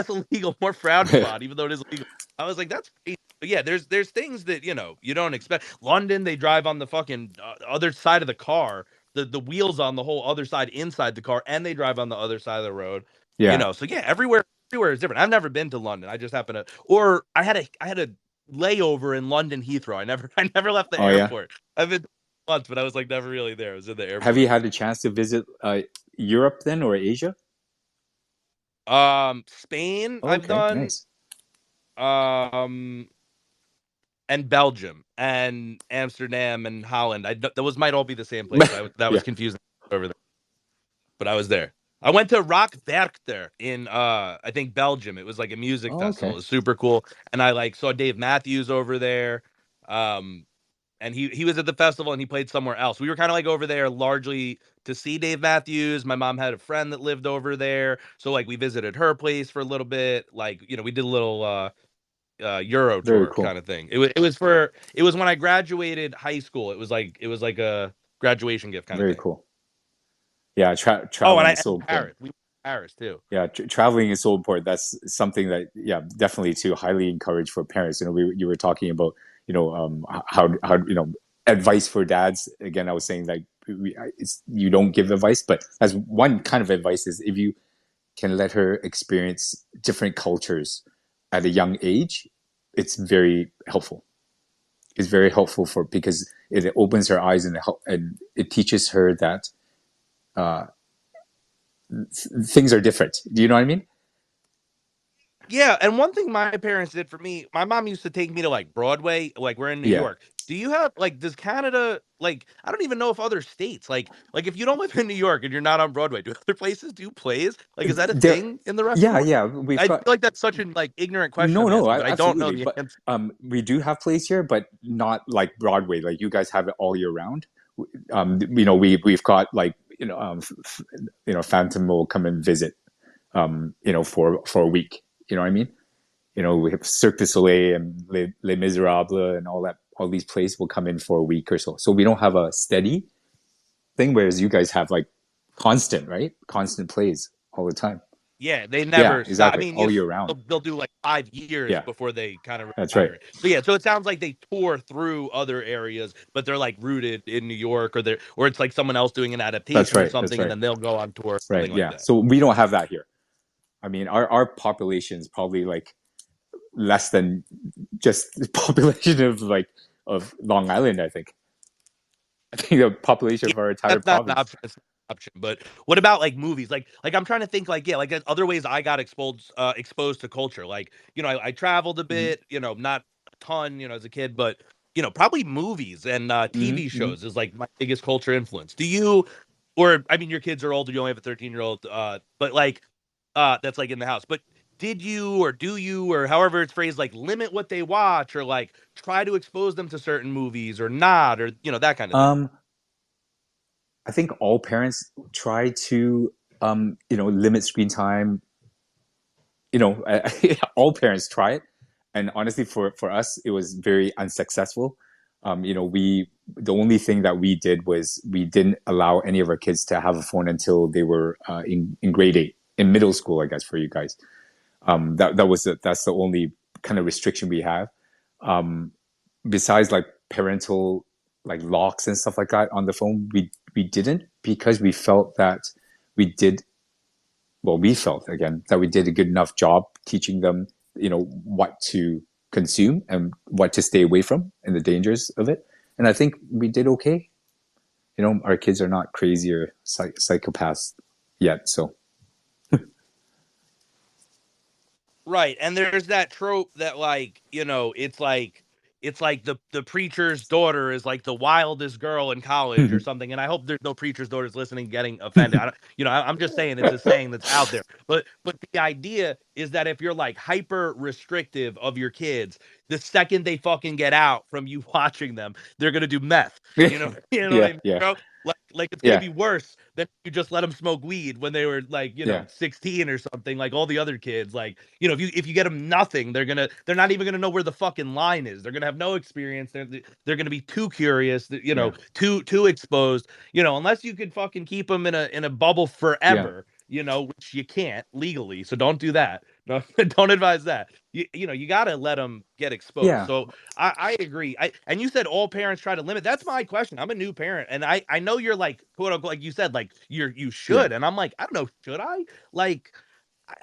illegal, more frowned upon, even though it is legal. I was like, that's crazy. But yeah, there's things that you don't expect. London, they drive on the fucking other side of the car. The wheels on the whole other side inside the car, and they drive on the other side of the road. Yeah. So yeah, everywhere is different. I've never been to London. I just happen to, or I had a layover in London Heathrow. I never left the Oh, yeah. airport. I've been once, but I was like never really there. I was in the Have you airport. had a chance to visit Europe then or Asia? Spain, Oh, I've okay, done. nice. Um, and Belgium and Amsterdam and Holland. Those might all be the same place. That Yeah. was confusing over there, but I was there. I went to Rock Werchter in I think Belgium. It was like a music Oh, festival. okay. It was super cool, and I like saw Dave Matthews over there. Um, and he was at the festival and he played somewhere else. We were kind of like over there largely to see Dave Matthews. My mom had a friend that lived over there, so like we visited her place for a little bit. Like we did a little Euro Very tour kind cool. of thing. It was when I graduated high school. It was like a graduation gift kind of Very thing. cool. Yeah, Oh, and traveling I is so and important. Paris. We went to Paris too. Yeah, traveling is so important. That's something that, yeah, definitely to highly encourage for parents. You were talking about, how, advice for dads. Again, I was saying like you don't give advice, but as one kind of advice is if you can let her experience different cultures at a young age, it's very helpful. It's very helpful for because it opens her eyes and it teaches her that uh, things are different. Do you know what I mean? Yeah, and one thing my parents did for me, my mom used to take me to like Broadway, like we're in New Yeah. York. Do you have like does Canada like I don't even know if other states like if you don't live in New York and you're not on Broadway, do other places do plays? Like is that a There, thing in the rest of the yeah, world? yeah. We've I feel got like that's such an like ignorant question no, I'm no, asking, but I don't know absolutely. the But answer. we do have plays here, but not like Broadway. Like you guys have it all year round. We've got like Phantom will come and visit. For a week. You know what I mean? We have Cirque du Soleil and Les Miserables and all that. All these plays will come in for a week or so. So we don't have a steady thing, whereas you guys have like constant, right? Constant plays all the time. Yeah, they Yeah, never stop. I exactly. mean, All year round. they'll do like 5 years Yeah, before they kind of that's right. retire it. So yeah, so it sounds like they tour through other areas, but they're like rooted in New York, or it's like someone else doing an That's adaptation or right. That's something, and right. then they'll go on tour, Right. something like Yeah. that. So we don't have that here. I mean, our population is probably like less than just the population of like of Long Island. I think the population Yeah, of our entire that's not an province. option. That's not an option. But what about like movies? Like I'm trying to think like yeah, like other ways I got exposed to culture. Like, I traveled a Hmm. bit, not a ton, as a kid, but probably movies and Hmm. TV Hmm. shows is like my biggest culture influence. Do you or I mean your kids are older, you only have a 13-year-old, but like that's like in the house. But did you or do you or however it's phrased like limit what they watch or like try to expose them to certain movies or not or that kind of thing? Um, I think all parents try to limit screen time. All parents try it, and honestly, for us, it was very unsuccessful. We the only thing that we did was we didn't allow any of our kids to have a phone until they were in grade 8, in middle school, I guess, for you guys. That's the only kind of restriction we have. Um, Besides like parental like locks and stuff like that on the phone, we didn't, because we felt that we did we felt again that we did a good enough job teaching them, what to consume and what to stay away from and the dangers of it. And I think we did okay. Our kids are not crazy or psychopaths yet. So, Right. And there's that trope that like, it's like the preacher's daughter is like the wildest girl in college or something. And I hope there's no preacher's daughters listening getting offended. I don't, I'm just saying it's a saying that's out there. But the idea is that if you're like hyper restrictive of your kids, the second they fucking get out from you watching them, they're gonna do meth. You know what yeah, I mean, yeah, bro? Like it's gonna yeah, be worse than you just let them smoke weed when they were like yeah, 16 or something like all the other kids. Like if you get them nothing, they're not even gonna know where the fucking line is. They're gonna have no experience. They're gonna be too curious. yeah, Too exposed. Unless you could fucking keep them in a bubble yeah, forever. Which you can't legally. So don't do that. No, don't advise that. You gotta let them get exposed. yeah. So I agree. And you said all parents try to limit. That's my question. I'm a new parent, and I know you're like quote unquote like you said like you Yeah. should, and I'm like I don't know, should I like.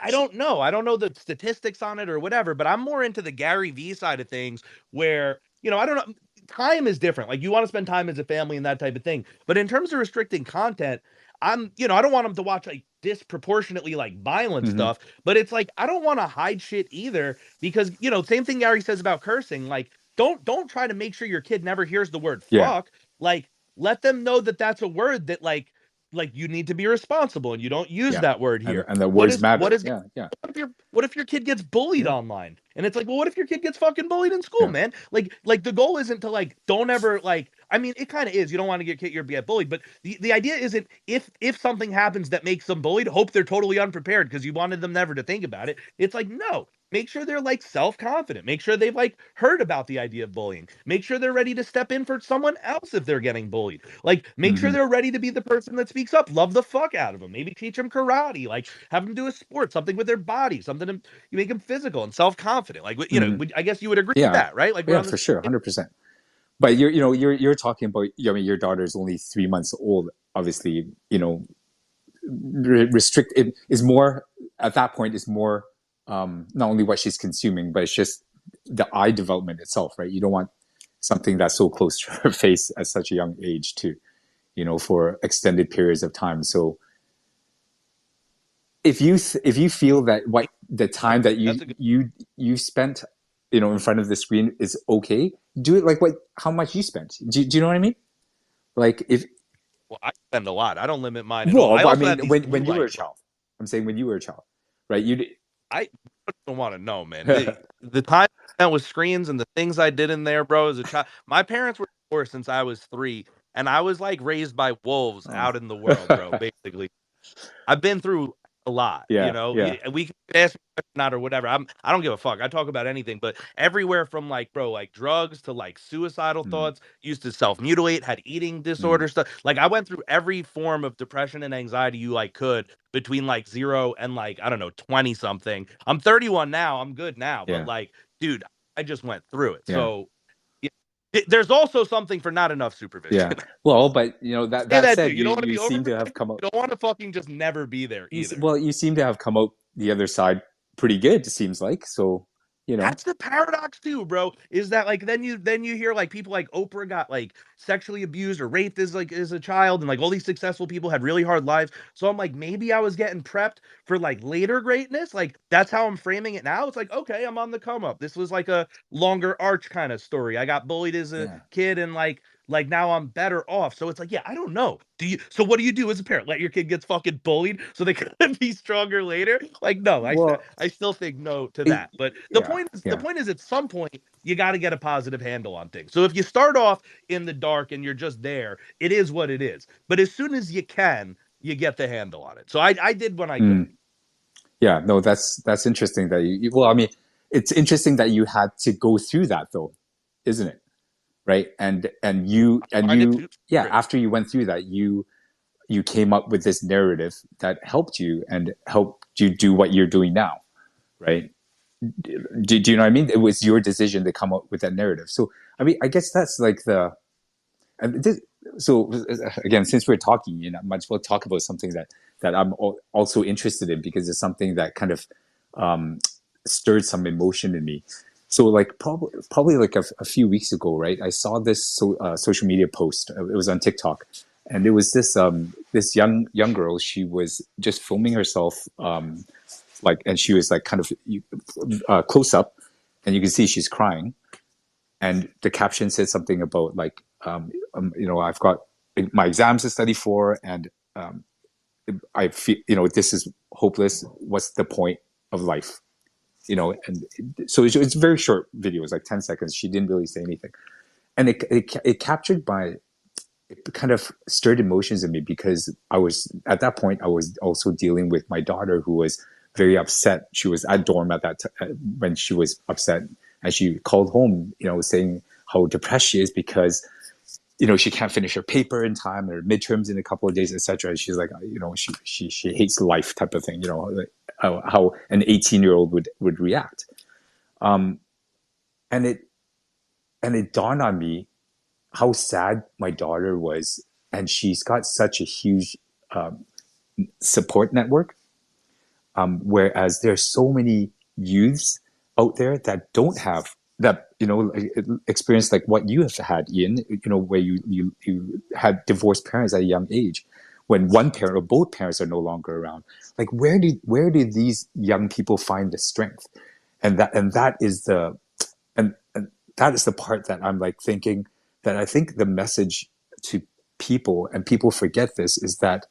I don't know. I don't know the statistics on it or whatever, but I'm more into the Gary V side of things where, I don't know. Time is different. Like you want to spend time as a family and that type of thing. But in terms of restricting content, I don't want them to watch like disproportionately like violent Hmm. stuff, but it's like I don't want to hide shit either because, same thing Gary says about cursing. Like don't try to make sure your kid never hears the word Yeah. fuck. Like let them know that that's a word that like you need to be responsible and you don't use Yeah. that word And here. the What words is what matter. is Yeah. Yeah. what if your kid gets bullied Yeah. online? And it's like, well, what if your kid gets fucking bullied in school, Yeah. man? Like the goal isn't to like don't ever like I mean, it kind of is. You don't want to get bullied, but the idea isn't if something happens that makes them bullied, hope they're totally unprepared because you wanted them never to think about it. It's like, no. Make sure they're like self-confident. Make sure they've like heard about the idea of bullying. Make sure they're ready to step in for someone else if they're getting bullied. Like, make sure Hmm. they're ready to be the person that speaks up. Love the fuck out of them. Maybe teach them karate. Like, have them do a sport, something with their body, something to you make them physical and self confident. Like, Hmm. I guess you would agree with Yeah. that, right? Like, we're Yeah, on the for same sure. page. 100%. But you're talking about, I mean, your daughter is only 3 months old. Obviously, restrict it is more at that point is more, not only what she's consuming, but it's just the eye development itself, right? You don't want something that's so close to her face at such a young age to, for extended periods of time. So if you feel that what the time that That's a good. you spent, in front of the screen is okay, do it like what how much you spent. Do you know what I mean? Like if Well, I spend a lot. I don't limit mine at all. well, I but I also have mean these when blue you were light a bros. child, I'm saying when you were a child, right? You I don't want to know, man. The time I spent with screens and the things I did in there, bro, as a child. My parents were divorced since I was 3, and I was like raised by wolves oh. out in the world, bro. Basically, I've been through a lot, Yeah, yeah. We can ask me a question not or whatever. I don't give a fuck. I talk about anything, but everywhere from like, bro, like drugs to like suicidal Mm, thoughts, used to self-mutilate, had eating mm, disorder stuff. Like I went through every form of depression and anxiety you like could between like 0 and like, I don't know, 20 something. I'm 31 now. I'm good now, but yeah, like, dude, I just went through it. yeah, So yeah, there's also something for not enough supervision. yeah. Well, but Say that that too. said, You don't want to you be seem to have overprotective. come out. You don't want to fucking just never be there either. Well, you seem to have come out the other side pretty good. It seems like so. you know. That's the paradox too, bro. Is that like then you hear like people like Oprah got like sexually abused or raped as a child, and like all these successful people had really hard lives. So I'm like, maybe I was getting prepped for like later greatness. Like that's how I'm framing it now. It's like, okay, I'm on the come up. This was like a longer arch kind of story. I got bullied as a Yeah. kid, and like now I'm better off. So it's like, yeah, I don't know. So what do you do as a parent? Let your kid get fucking bullied so they can be stronger later? Like, no, Well, I still think no to it, that. But yeah, the yeah. point is at some point you got to get a positive handle on things. So if you start off in the dark and you're just there, it is what it is. But as soon as you can, you get the handle on it. So I did when I could. Mm, yeah, no, that's interesting that well, I mean, it's interesting that you had to go through that though, isn't it? Right? And Find it you too yeah, great. after you went through that, you came up with this narrative that helped you and helped you do what you're doing now, right? Do you know what I mean? It was your decision to come up with that narrative. So I mean, I guess that's like the and this, so again, since we're talking, you know, might as well talk about something that I'm also interested in because it's something that kind of um, stirred some emotion in me. So like probably like a few weeks ago, right? I saw this social media post. It was on TikTok, and it was this young girl. She was just filming herself, like, and she was like kind of close up, and you can see she's crying, and the caption said something about like you know, I've got my exams to study for, and I feel, you know, this is hopeless. What's the point of life? You know, and so it's a very short video. It's like 10 seconds. She didn't really say anything, and it captured my it kind of stirred emotions in me because I was at that point I was also dealing with my daughter who was very upset. She was at dorm at that when she was upset, and she called home, you know, saying how depressed she is because you know she can't finish her paper in time, her midterms in a couple of days, etc. She's like, you know, she hates life type of thing, you know, like how an 18-year-old would react. Um, and it dawned on me how sad my daughter was, and she's got such a huge um, support network. Whereas there's so many youths out there that don't have that, you know, experience like what you have had, Ian. You know, where you had divorced parents at a young age, when one parent or both parents are no longer around. Like, where do these young people find the strength? And that is and that is the part that I'm like thinking that I think the message to people, and people forget this, is that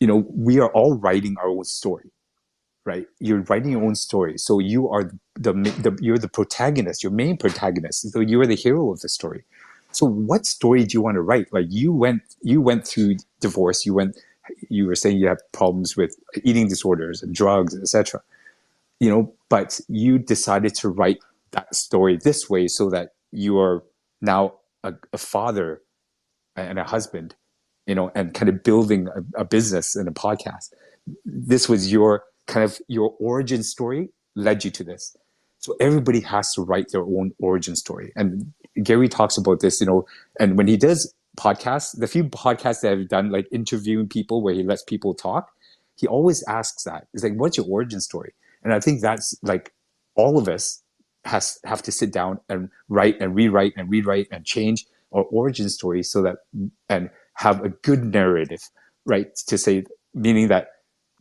you know we are all writing our own story, right? You're writing your own story, so you are you're the protagonist, your main protagonist, so you are the hero of the story. So what story do you want to write? Like you went through divorce, you were saying you have problems with eating disorders and drugs, etc., you know, but you decided to write that story this way so that you are now a father and a husband, you know, and kind of building a business and a podcast. This was your kind of your origin story led you to this. So everybody has to write their own origin story. And Gary talks about this, you know, and when he does podcasts, the few podcasts that I've done, like interviewing people where he lets people talk, he always asks that. It's like, what's your origin story? And I think that's like all of us have to sit down and write and rewrite and change our origin story so that and have a good narrative, right? To say, meaning that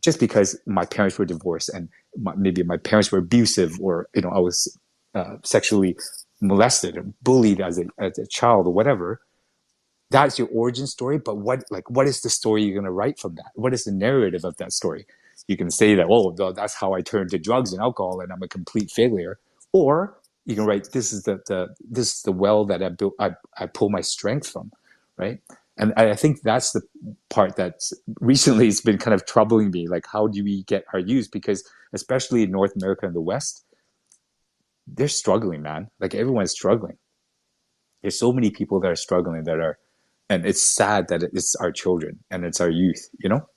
just because my parents were divorced and maybe my parents were abusive, or you know I was sexually molested or bullied as a child or whatever, that's your origin story. But what is the story you're going to write from that? What is the narrative of that story? You can say that, oh, that's how I turned to drugs and alcohol and I'm a complete failure, or you can write, this is the well that I built, I pull my strength from, right? And I think that's the part that's recently has been kind of troubling me. Like, how do we get our youth? Because especially in North America and the West, they're struggling, man. Like everyone's struggling. There's so many people that are struggling that are, and it's sad that it's our children and it's our youth, you know.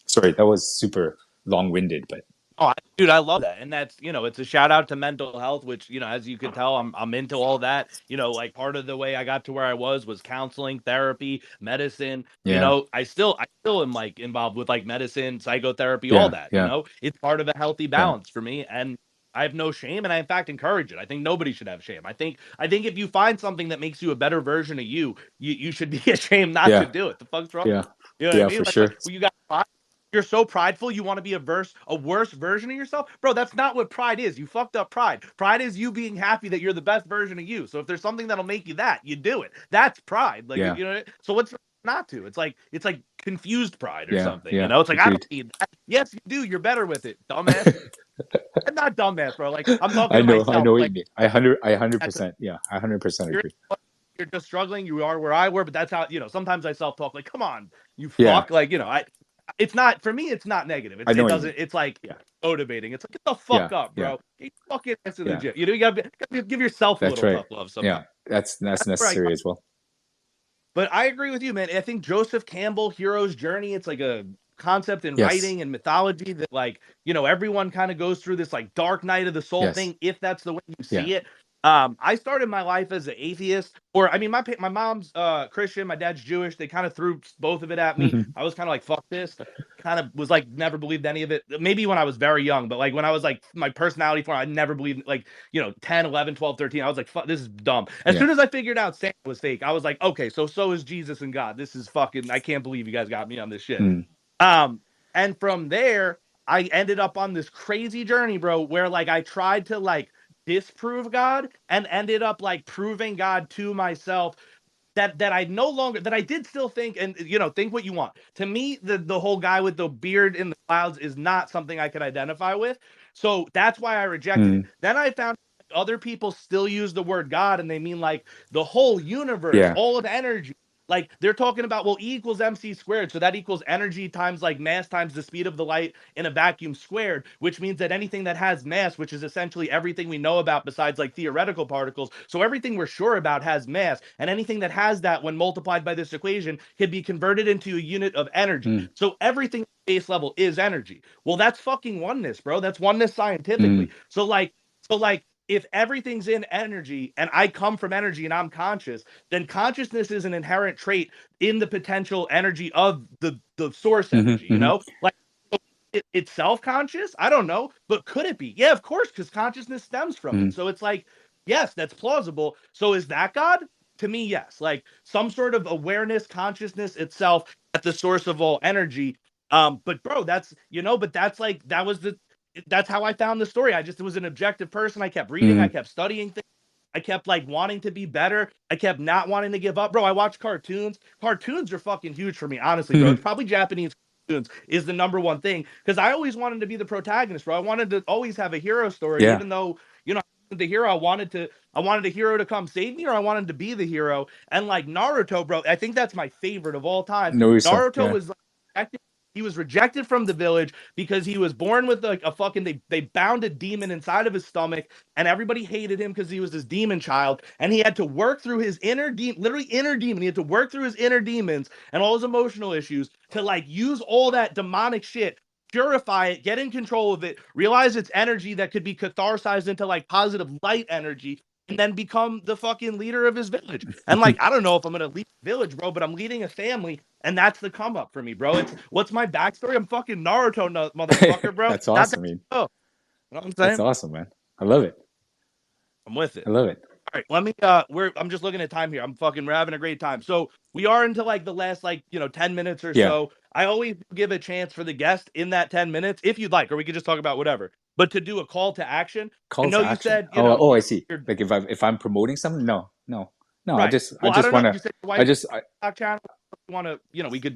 Sorry, that was super long-winded, but Oh, dude, I love that, and that's it's a shout out to mental health, which as you can tell, I'm into all that. Like part of the way I got to where I was counseling, therapy, medicine. yeah, I still am like involved with like medicine, psychotherapy, all yeah, that. yeah, It's part of a healthy yeah, balance for me, and I have no shame, and I in fact encourage it. I think nobody should have shame. I think if you find something that makes you a better version of you should be ashamed not to Yeah, do it. The fuck's wrong? yeah, You know what I yeah, mean? for Like sure. well, you got pride. You're so prideful, you want to be a worse version of yourself, bro. That's not what pride is. You fucked up pride. Pride is you being happy that you're the best version of you. So if there's something that'll make you that, you do it. That's pride. Like Yeah, you know. So what's not to? It's like confused pride or yeah, something. You yeah. know, it's like I don't Agreed. need that. Yes, you do. You're better with it, dumbass. I'm not dumbass, bro. Like I'm talking to I myself. know what Like you mean. I hundred percent, yeah, I 100% you're agree. you're just struggling. You are where I were, but that's how sometimes I self talk. Like, come on, you Yeah, fuck. Like I. It's not for me. It's not negative. I know It what you mean. doesn't. It's like Yeah, motivating. It's like get the yeah, fuck up, yeah, bro. Get your fucking ass in the yeah. gym. You gotta give yourself a That's little right. tough love sometimes. Yeah, that's That's where I necessary as well. but I agree with you, man. I think Joseph Campbell, Hero's Journey, it's like a concept in Yes. writing and mythology that, like, everyone kind of goes through this like dark night of the soul Yes. thing, if that's the way you Yeah. see it. I started my life as an atheist, or I mean, my mom's Christian, my dad's Jewish. They kind of threw both of it at me. Hmm. I was kind of like, fuck this. Kind of was like, never believed any of it. Maybe when I was very young, but like when I was like my personality form, I never believed like 10, 11, 12, 13. I was like, fuck, this is dumb. As Yeah. soon as I figured out Santa was fake, I was like, okay, so is Jesus and God. This is fucking, I can't believe you guys got me on this shit. Mm. Um, and from there, I ended up on this crazy journey, bro, where like I tried to like disprove God and ended up like proving God to myself that I no longer that I did still think and think what you want. To me, the whole guy with the beard in the clouds is not something I could identify with. So that's why I rejected it. Mm. Then I found other people still use the word God and they mean like the whole universe, Yeah. all of energy. Like they're talking about, well, E equals MC squared. So that equals energy times like mass times the speed of the light in a vacuum squared, which means that anything that has mass, which is essentially everything we know about besides like theoretical particles. So everything we're sure about has mass. And anything that has that when multiplied by this equation can be converted into a unit of energy. Mm. So everything at base level is energy. Well, that's fucking oneness, bro. That's oneness scientifically. Mm. So like if everything's in energy and I come from energy and I'm conscious, then consciousness is an inherent trait in the potential energy of the source Hmm. energy, Hmm. Like it's self-conscious? I don't know, but could it be? Yeah, of course, because consciousness stems from it. Hmm. So it's like, yes, that's plausible. So is that God? To me, yes. Like some sort of awareness, consciousness itself at the source of all energy. But bro, but that's like that's how I found the story. I just was an objective person. I kept reading, I Hmm. kept studying things. I kept like wanting to be better. I kept not wanting to give up. Bro, I watch cartoons. Cartoons are fucking huge for me, honestly, bro. It's Hmm. probably Japanese cartoons is the number one thing because I always wanted to be the protagonist, bro. I wanted to always have a hero story, Yeah. even though, the hero I wanted a hero to come save me or I wanted to be the hero. And like Naruto, bro, I think that's my favorite of all time. No, so Naruto yeah. was like, he was rejected from the village because he was born with like a fucking they bound a demon inside of his stomach and everybody hated him because he was this demon child and he had to work through his inner demon, literally inner demon. He had to work through his inner demons and all his emotional issues to like use all that demonic shit, purify it, get in control of it, realize it's energy that could be catharsized into like positive light energy, and then become the fucking leader of his village. And like, I don't know if I'm gonna lead a village, bro, but I'm leading a family, and that's the come up for me, bro. It's what's my backstory? I'm fucking Naruto, motherfucker, bro. That's Not that. awesome. I mean, Oh, you know what I'm that's saying? awesome, man. I love it. I'm with it. I love it. All right, let me I'm just looking at time here. We're having a great time. So we are into like the last like, 10 minutes or Yeah. so. I always give a chance for the guest in that 10 minutes if you'd like, or we could just talk about whatever. But to do a call to action. I Call know to you action. said, Oh, I see. you're Like if I'm promoting something, no, no, no. right. I Well, I just don't know. want to. You said your I wife just. channel. You want to,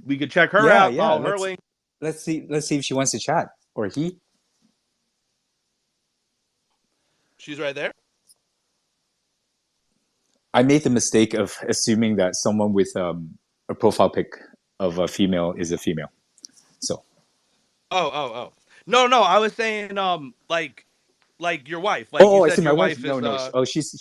we could check her Yeah, out, yeah. follow her link. Let's see. Let's see if she wants to chat or he. She's right there. I made the mistake of assuming that someone with a profile pic of a female is a female. So. Oh, oh, oh. No, no, I was saying like your wife. Like you Oh, I said see. My your wife. wife No, is no. Oh, she's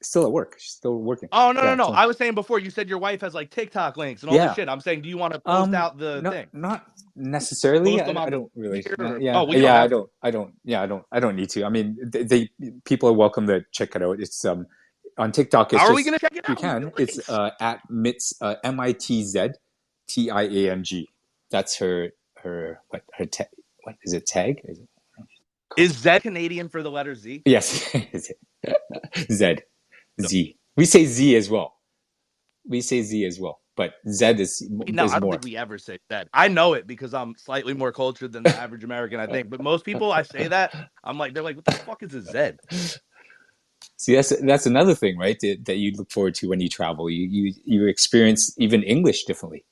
still at work. She's still working. Oh, no, no, Yeah. no. So I was saying before you said your wife has like TikTok links and all this yeah. shit. I'm saying, do you want to post out the No, thing? not necessarily. Post them I on the don't really. here? Yeah, Oh, we don't yeah. have to. I don't. Yeah, I don't need to. I mean, people are welcome to check it out. It's on TikTok. It's How are we just gonna check it you out? We need can. the It's links. at Mitz MITZTIANG. That's her what her tag. What is it? Tag? Is it? Is Z Canadian for the letter Z? Yes, Z, No, Z. We say Z as well. We say Z as well, but Z no, is I don't more. think we ever say that. I know it because I'm slightly more cultured than the average American, I think. But most people, I say that, I'm like, they're like, what the fuck is a Z? See, that's another thing, right? That you look forward to when you travel. You experience even English differently.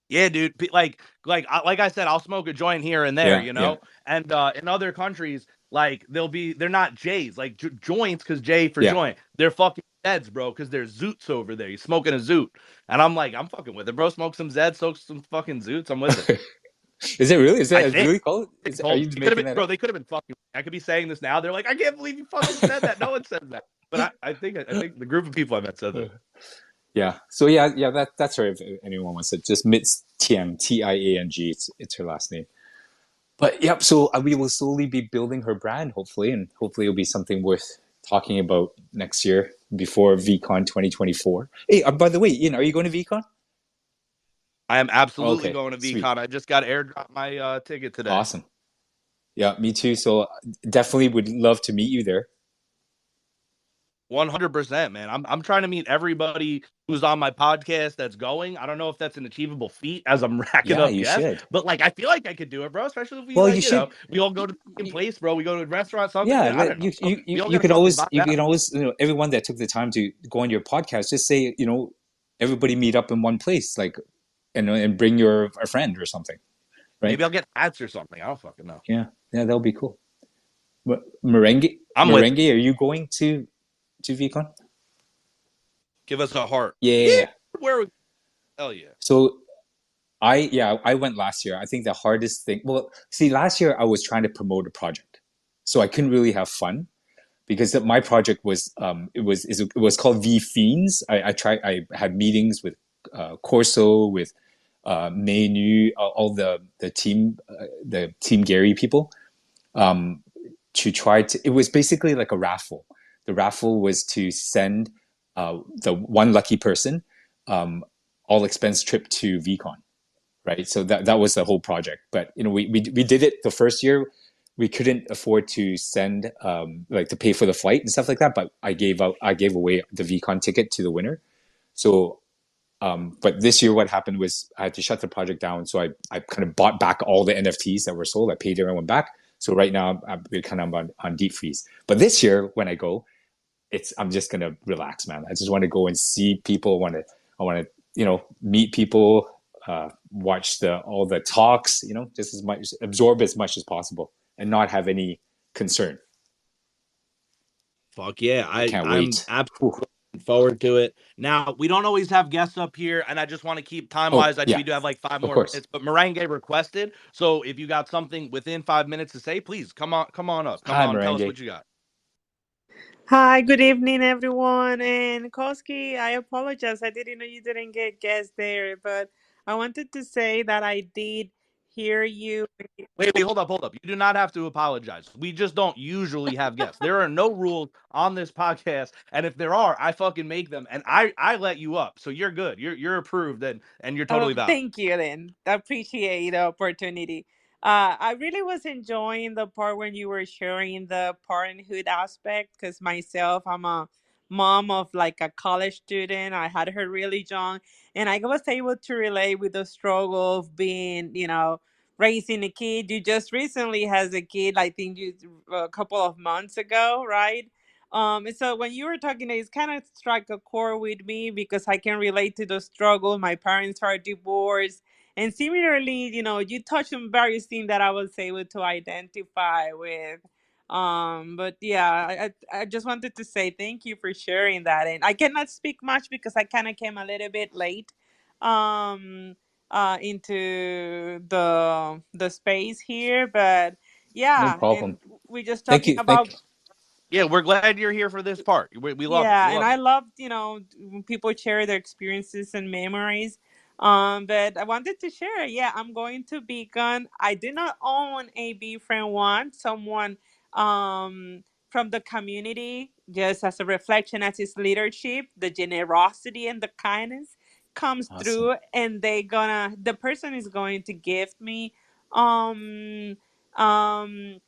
Yeah, dude. Like I said, I'll smoke a joint here and there, Yeah, you yeah, know. And in other countries, like they're not J's, like joints, because J for yeah. joint. They're fucking Zeds, bro, because there's Zoots over there. You smoking a Zoot, and I'm like, I'm fucking with it, bro. Smoke some Zeds, smoke some fucking Zoots. I'm with it. Is it really? Is I that think really called? they Are told me you they could have making been, that bro. up? They could have been fucking. I could be saying this now. They're like, I can't believe you fucking said that. No one said that, but I think the group of people I met said that. Yeah. So yeah. That's her. If anyone wants it, just Mitz Tiang, Tiang. It's her last name. But yep. So we will slowly be building her brand, hopefully, and hopefully it'll be something worth talking about next year before VCon 2024. Hey, by the way, Ian, are you going to VCon? I am absolutely Okay, going to sweet, VCon. I just got airdrop my ticket today. awesome. Yeah, me too. So definitely would love to meet you there. 100%, man. I'm trying to meet everybody who's on my podcast that's going. I don't know if that's an achievable feat as I'm racking Yeah, up you guests, should. but like I feel like I could do it, bro. Especially if we Well, like, you should. we all go to the same place, bro. We go to a restaurant, something. Yeah, I don't know, you bro. you you We all you gotta can fucking always vibe out. everyone that took the time to go on your podcast, just say everybody meet up in one place, like and bring a friend or something, right? Maybe I'll get hats or something. I don't fucking know. Yeah, yeah, that'll be cool. I'm with it. Merengue, are you going to VCon? Give us a heart. Yeah, Yeah. where we? Hell yeah. So I went last year. I think the hardest thing. Well, see, last year I was trying to promote a project, so I couldn't really have fun because my project was it was called V Fiends. I had meetings with Corso, with Menu, all the team Gary people, um, to try to. It was basically like a raffle. The raffle was to send the one lucky person all expense trip to VCon, right? So that was the whole project. But we did it the first year. We couldn't afford to send like to pay for the flight and stuff like that. But I gave away the VCon ticket to the winner. So but this year what happened was I had to shut the project down. So I kind of bought back all the NFTs that were sold. I paid everyone back. So right now we're kind of on deep freeze. But this year when I go, I'm just gonna relax, man. I just want to go and see people. I want to meet people, watch the all the talks. Just as much absorb as much as possible, and not have any concern. Fuck yeah. I can't I'm wait. absolutely Whew. looking forward to it. Now, we don't always have guests up here, and I just want to keep time Oh wise. yeah, We do have like five of more course. minutes, but Merengue requested. So if you got something within 5 minutes to say, please come on up. Come Hi, on, tell us Merengue. what you got. Hi, good evening, everyone. And Koski, I apologize. I didn't know you didn't get guests there, but I wanted to say that I did hear you. Wait, hold up. You do not have to apologize. We just don't usually have guests. There are no rules on this podcast, and if there are, I fucking make them, and I let you up, so you're good. You're approved, and you're Oh, totally valid. thank you, then. I appreciate the opportunity. I really was enjoying the part when you were sharing the parenthood aspect because myself, I'm a mom of like a college student. I had her really young, and I was able to relate with the struggle of being, raising a kid. You just recently has a kid, I think you a couple of months ago, right? And so when you were talking, it's kind of struck a chord with me because I can relate to the struggle. My parents are divorced. And similarly, you touched on various things that I was able to identify with. But yeah, I just wanted to say thank you for sharing that. And I cannot speak much because I kind of came a little bit late um into the space here. But No yeah, problem. and we're just Thank talking you. about. Yeah, we're glad you're here for this part. We love it. We Yeah, and love I it. loved, when people share their experiences and memories. But I wanted to share. Yeah, I'm going to Beacon. I do not own a Be Friend One. Someone from the community, just as a reflection as his leadership, the generosity and the kindness comes Awesome. through, and the person is going to gift me um um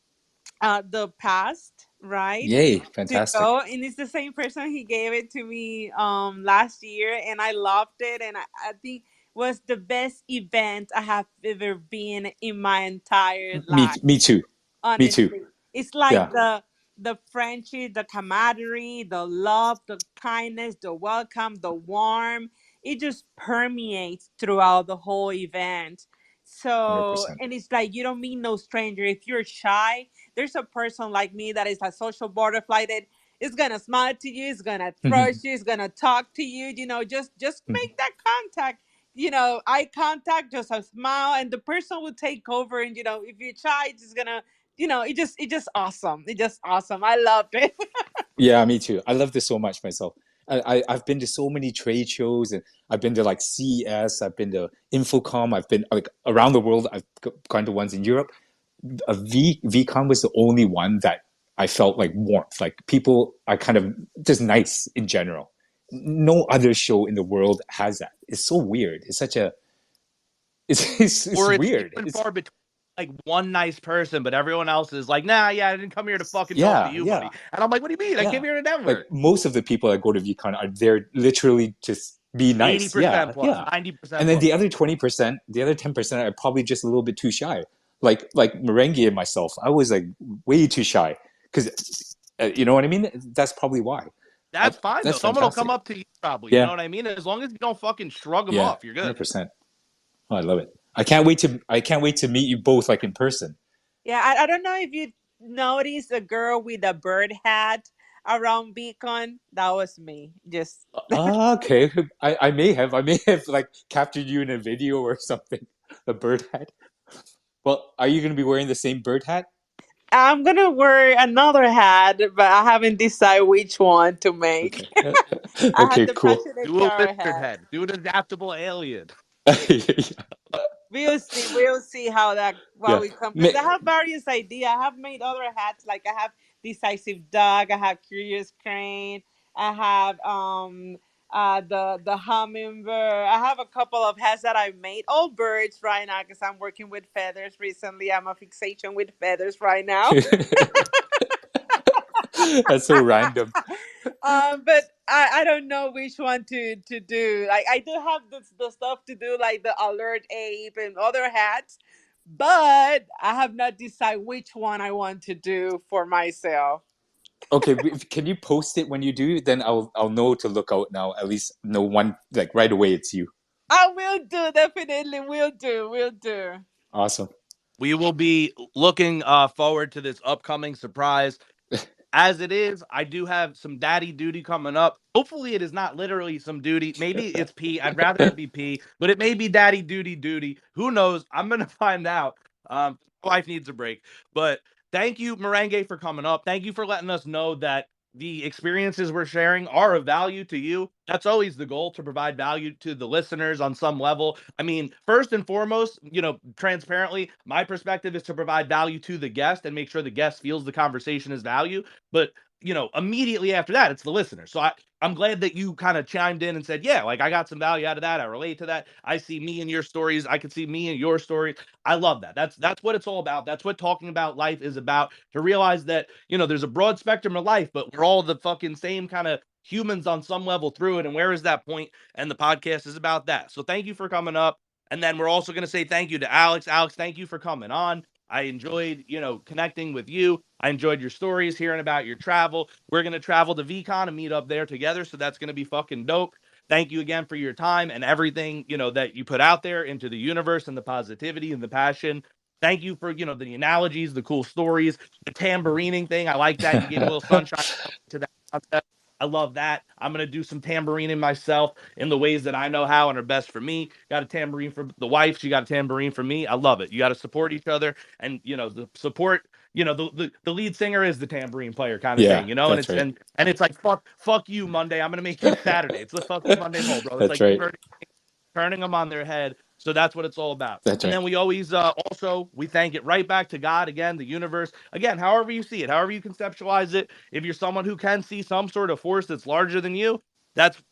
the past, right? Yay, To fantastic. go, and it's the same person. He gave it to me last year, and I loved it, and I think was the best event I have ever been in my entire life. Me too. Me too. Honestly, it's like Yeah, the friendship, the camaraderie, the love, the kindness, the welcome, the warm. It just permeates throughout the whole event. So, 100%. and it's like you don't meet no stranger. If you're shy, there's a person like me that is a social butterfly that is gonna smile to you, is gonna approach you, is gonna talk to you. Just make that contact. Eye contact, just a smile, and the person will take over. And if you're shy, it's just gonna, it just awesome. It just awesome. I loved it. Yeah, me too. I love this so much myself. I've been to so many trade shows, and I've been to like CES, I've been to Infocom, I've been like around the world. I've gone to ones in Europe. A VCon was the only one that I felt like warmth. Like people are kind of just nice in general. No other show in the world has that. It's so weird. It's such a it's Or it's few weird. and It's far between. Like one nice person, but everyone else is like, nah, yeah, I didn't come here to fucking talk to yeah, you, yeah. buddy. And I'm like, what do you mean? I came Yeah. here to Like network. most of the people that go to VCon are there literally just be nice. 80% Yeah. plus, Yeah. And 90% then plus. the other 20%, the other 10% are probably just a little bit too shy. Like Merengue and myself, I was like way too shy because you know what I mean? That's probably why. That's fine though. That's Someone will come fantastic. up to you probably. You know Yeah. what I mean? As long as you don't fucking shrug them Yeah. off, you're good. 100%. Oh, I love it. I can't wait to meet you both like in person. Yeah, I don't know if you noticed a girl with a bird hat around Beacon. That was me. Just Okay. I may have like captured you in a video or something. The bird hat. Well, are you going to be wearing the same bird hat? I'm gonna wear another hat, but I haven't decided which one to make. Okay. I had Okay, the cool. passionate Do a carrot lizard hat. head. Do an adaptable alien. We'll see. We'll see how Yeah. we come. Because I have various ideas. I have made other hats. Like I have decisive dog. I have curious crane. I have the hummingbird. I have a couple of hats that I made. All birds right now because I'm working with feathers recently. I'm a fixation with feathers right now. That's so random. But I don't know which one to do. Like I do have the stuff to do, like the alert ape and other hats, but I have not decided which one I want to do for myself. Okay, can you post it when you do? Then I'll know to look out now. At least know one like right away it's you. I will do, definitely will do. Awesome. We will be looking forward to this upcoming surprise. As it is, I do have some daddy duty coming up. Hopefully, it is not literally some duty. Maybe it's P. I'd rather it be P, but it may be daddy duty. Who knows? I'm gonna find out. My wife needs a break. But thank you, Merengue, for coming up. Thank you for letting us know that the experiences we're sharing are of value to you. That's always the goal, to provide value to the listeners on some level. I mean, first and foremost, transparently, my perspective is to provide value to the guest and make sure the guest feels the conversation is value. But immediately after that, it's the listener. So I'm glad that you kind of chimed in and said, yeah, like I got some value out of that. I relate to that. I see me in your stories. I can see me in your stories. I love that. That's what it's all about. That's what talking about life is about. To realize that, there's a broad spectrum of life, but we're all the fucking same kind of humans on some level through it. And where is that point? And the podcast is about that. So thank you for coming up. And then we're also going to say thank you to Alex. Alex, thank you for coming on. I enjoyed, connecting with you. I enjoyed your stories, hearing about your travel. We're going to travel to VCon and meet up there together. So that's going to be fucking dope. Thank you again for your time and everything, that you put out there into the universe, and the positivity and the passion. Thank you for, the analogies, the cool stories, the tamborining thing. I like that. You gave a little sunshine to that concept. I love that. I'm going to do some tambourining myself in the ways that I know how and are best for me. Got a tambourine for the wife. She got a tambourine for me. I love it. You got to support each other, and, the support, the lead singer is the tambourine player kind of Yeah, thing, and that's it's right. and it's like fuck you Monday. I'm gonna make you Saturday. It's the fuck you Monday mole, bro. It's That's like right. inverting, turning them on their head. So that's what it's all about. That's And right. then we always also we thank it right back to God again, the universe again, however you see it, however you conceptualize it. If you're someone who can see some sort of force that's larger than you, that's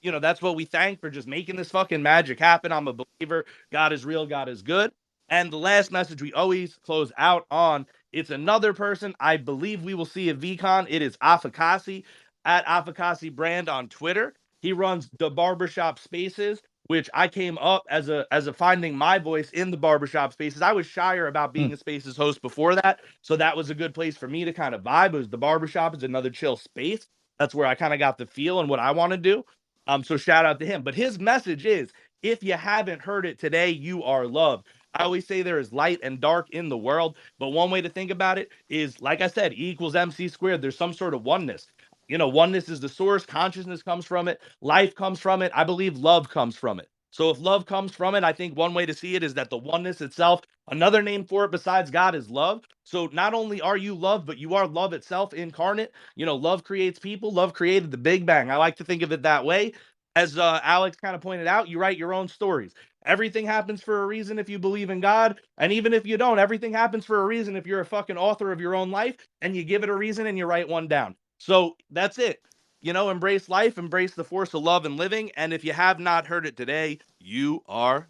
what we thank for just making this fucking magic happen. I'm a believer. God is real. God is good. And the last message we always close out on, it's another person. I believe we will see at VCon. It is Afakasi at Afakasi Brand on Twitter. He runs the Barbershop Spaces, which I came up as a finding my voice in the barbershop spaces. I was shyer about being a spaces host before that, so that was a good place for me to kind of vibe. It was the barbershop is another chill space. That's where I kind of got the feel and what I want to do. So shout out to him. But his message is, if you haven't heard it today, you are loved. I always say there is light and dark in the world, but one way to think about it is, like I said, E equals MC squared. There's some sort of oneness. Oneness is the source. Consciousness comes from it. Life comes from it. I believe love comes from it. So if love comes from it, I think one way to see it is that the oneness itself, another name for it besides God, is love. So not only are you love, but you are love itself incarnate. Love creates people. Love created the Big Bang. I like to think of it that way. As Alex kind of pointed out, you write your own stories. Everything happens for a reason if you believe in God. And even if you don't, everything happens for a reason if you're a fucking author of your own life and you give it a reason and you write one down. So that's it. Embrace life, embrace the force of love and living. And if you have not heard it today, you are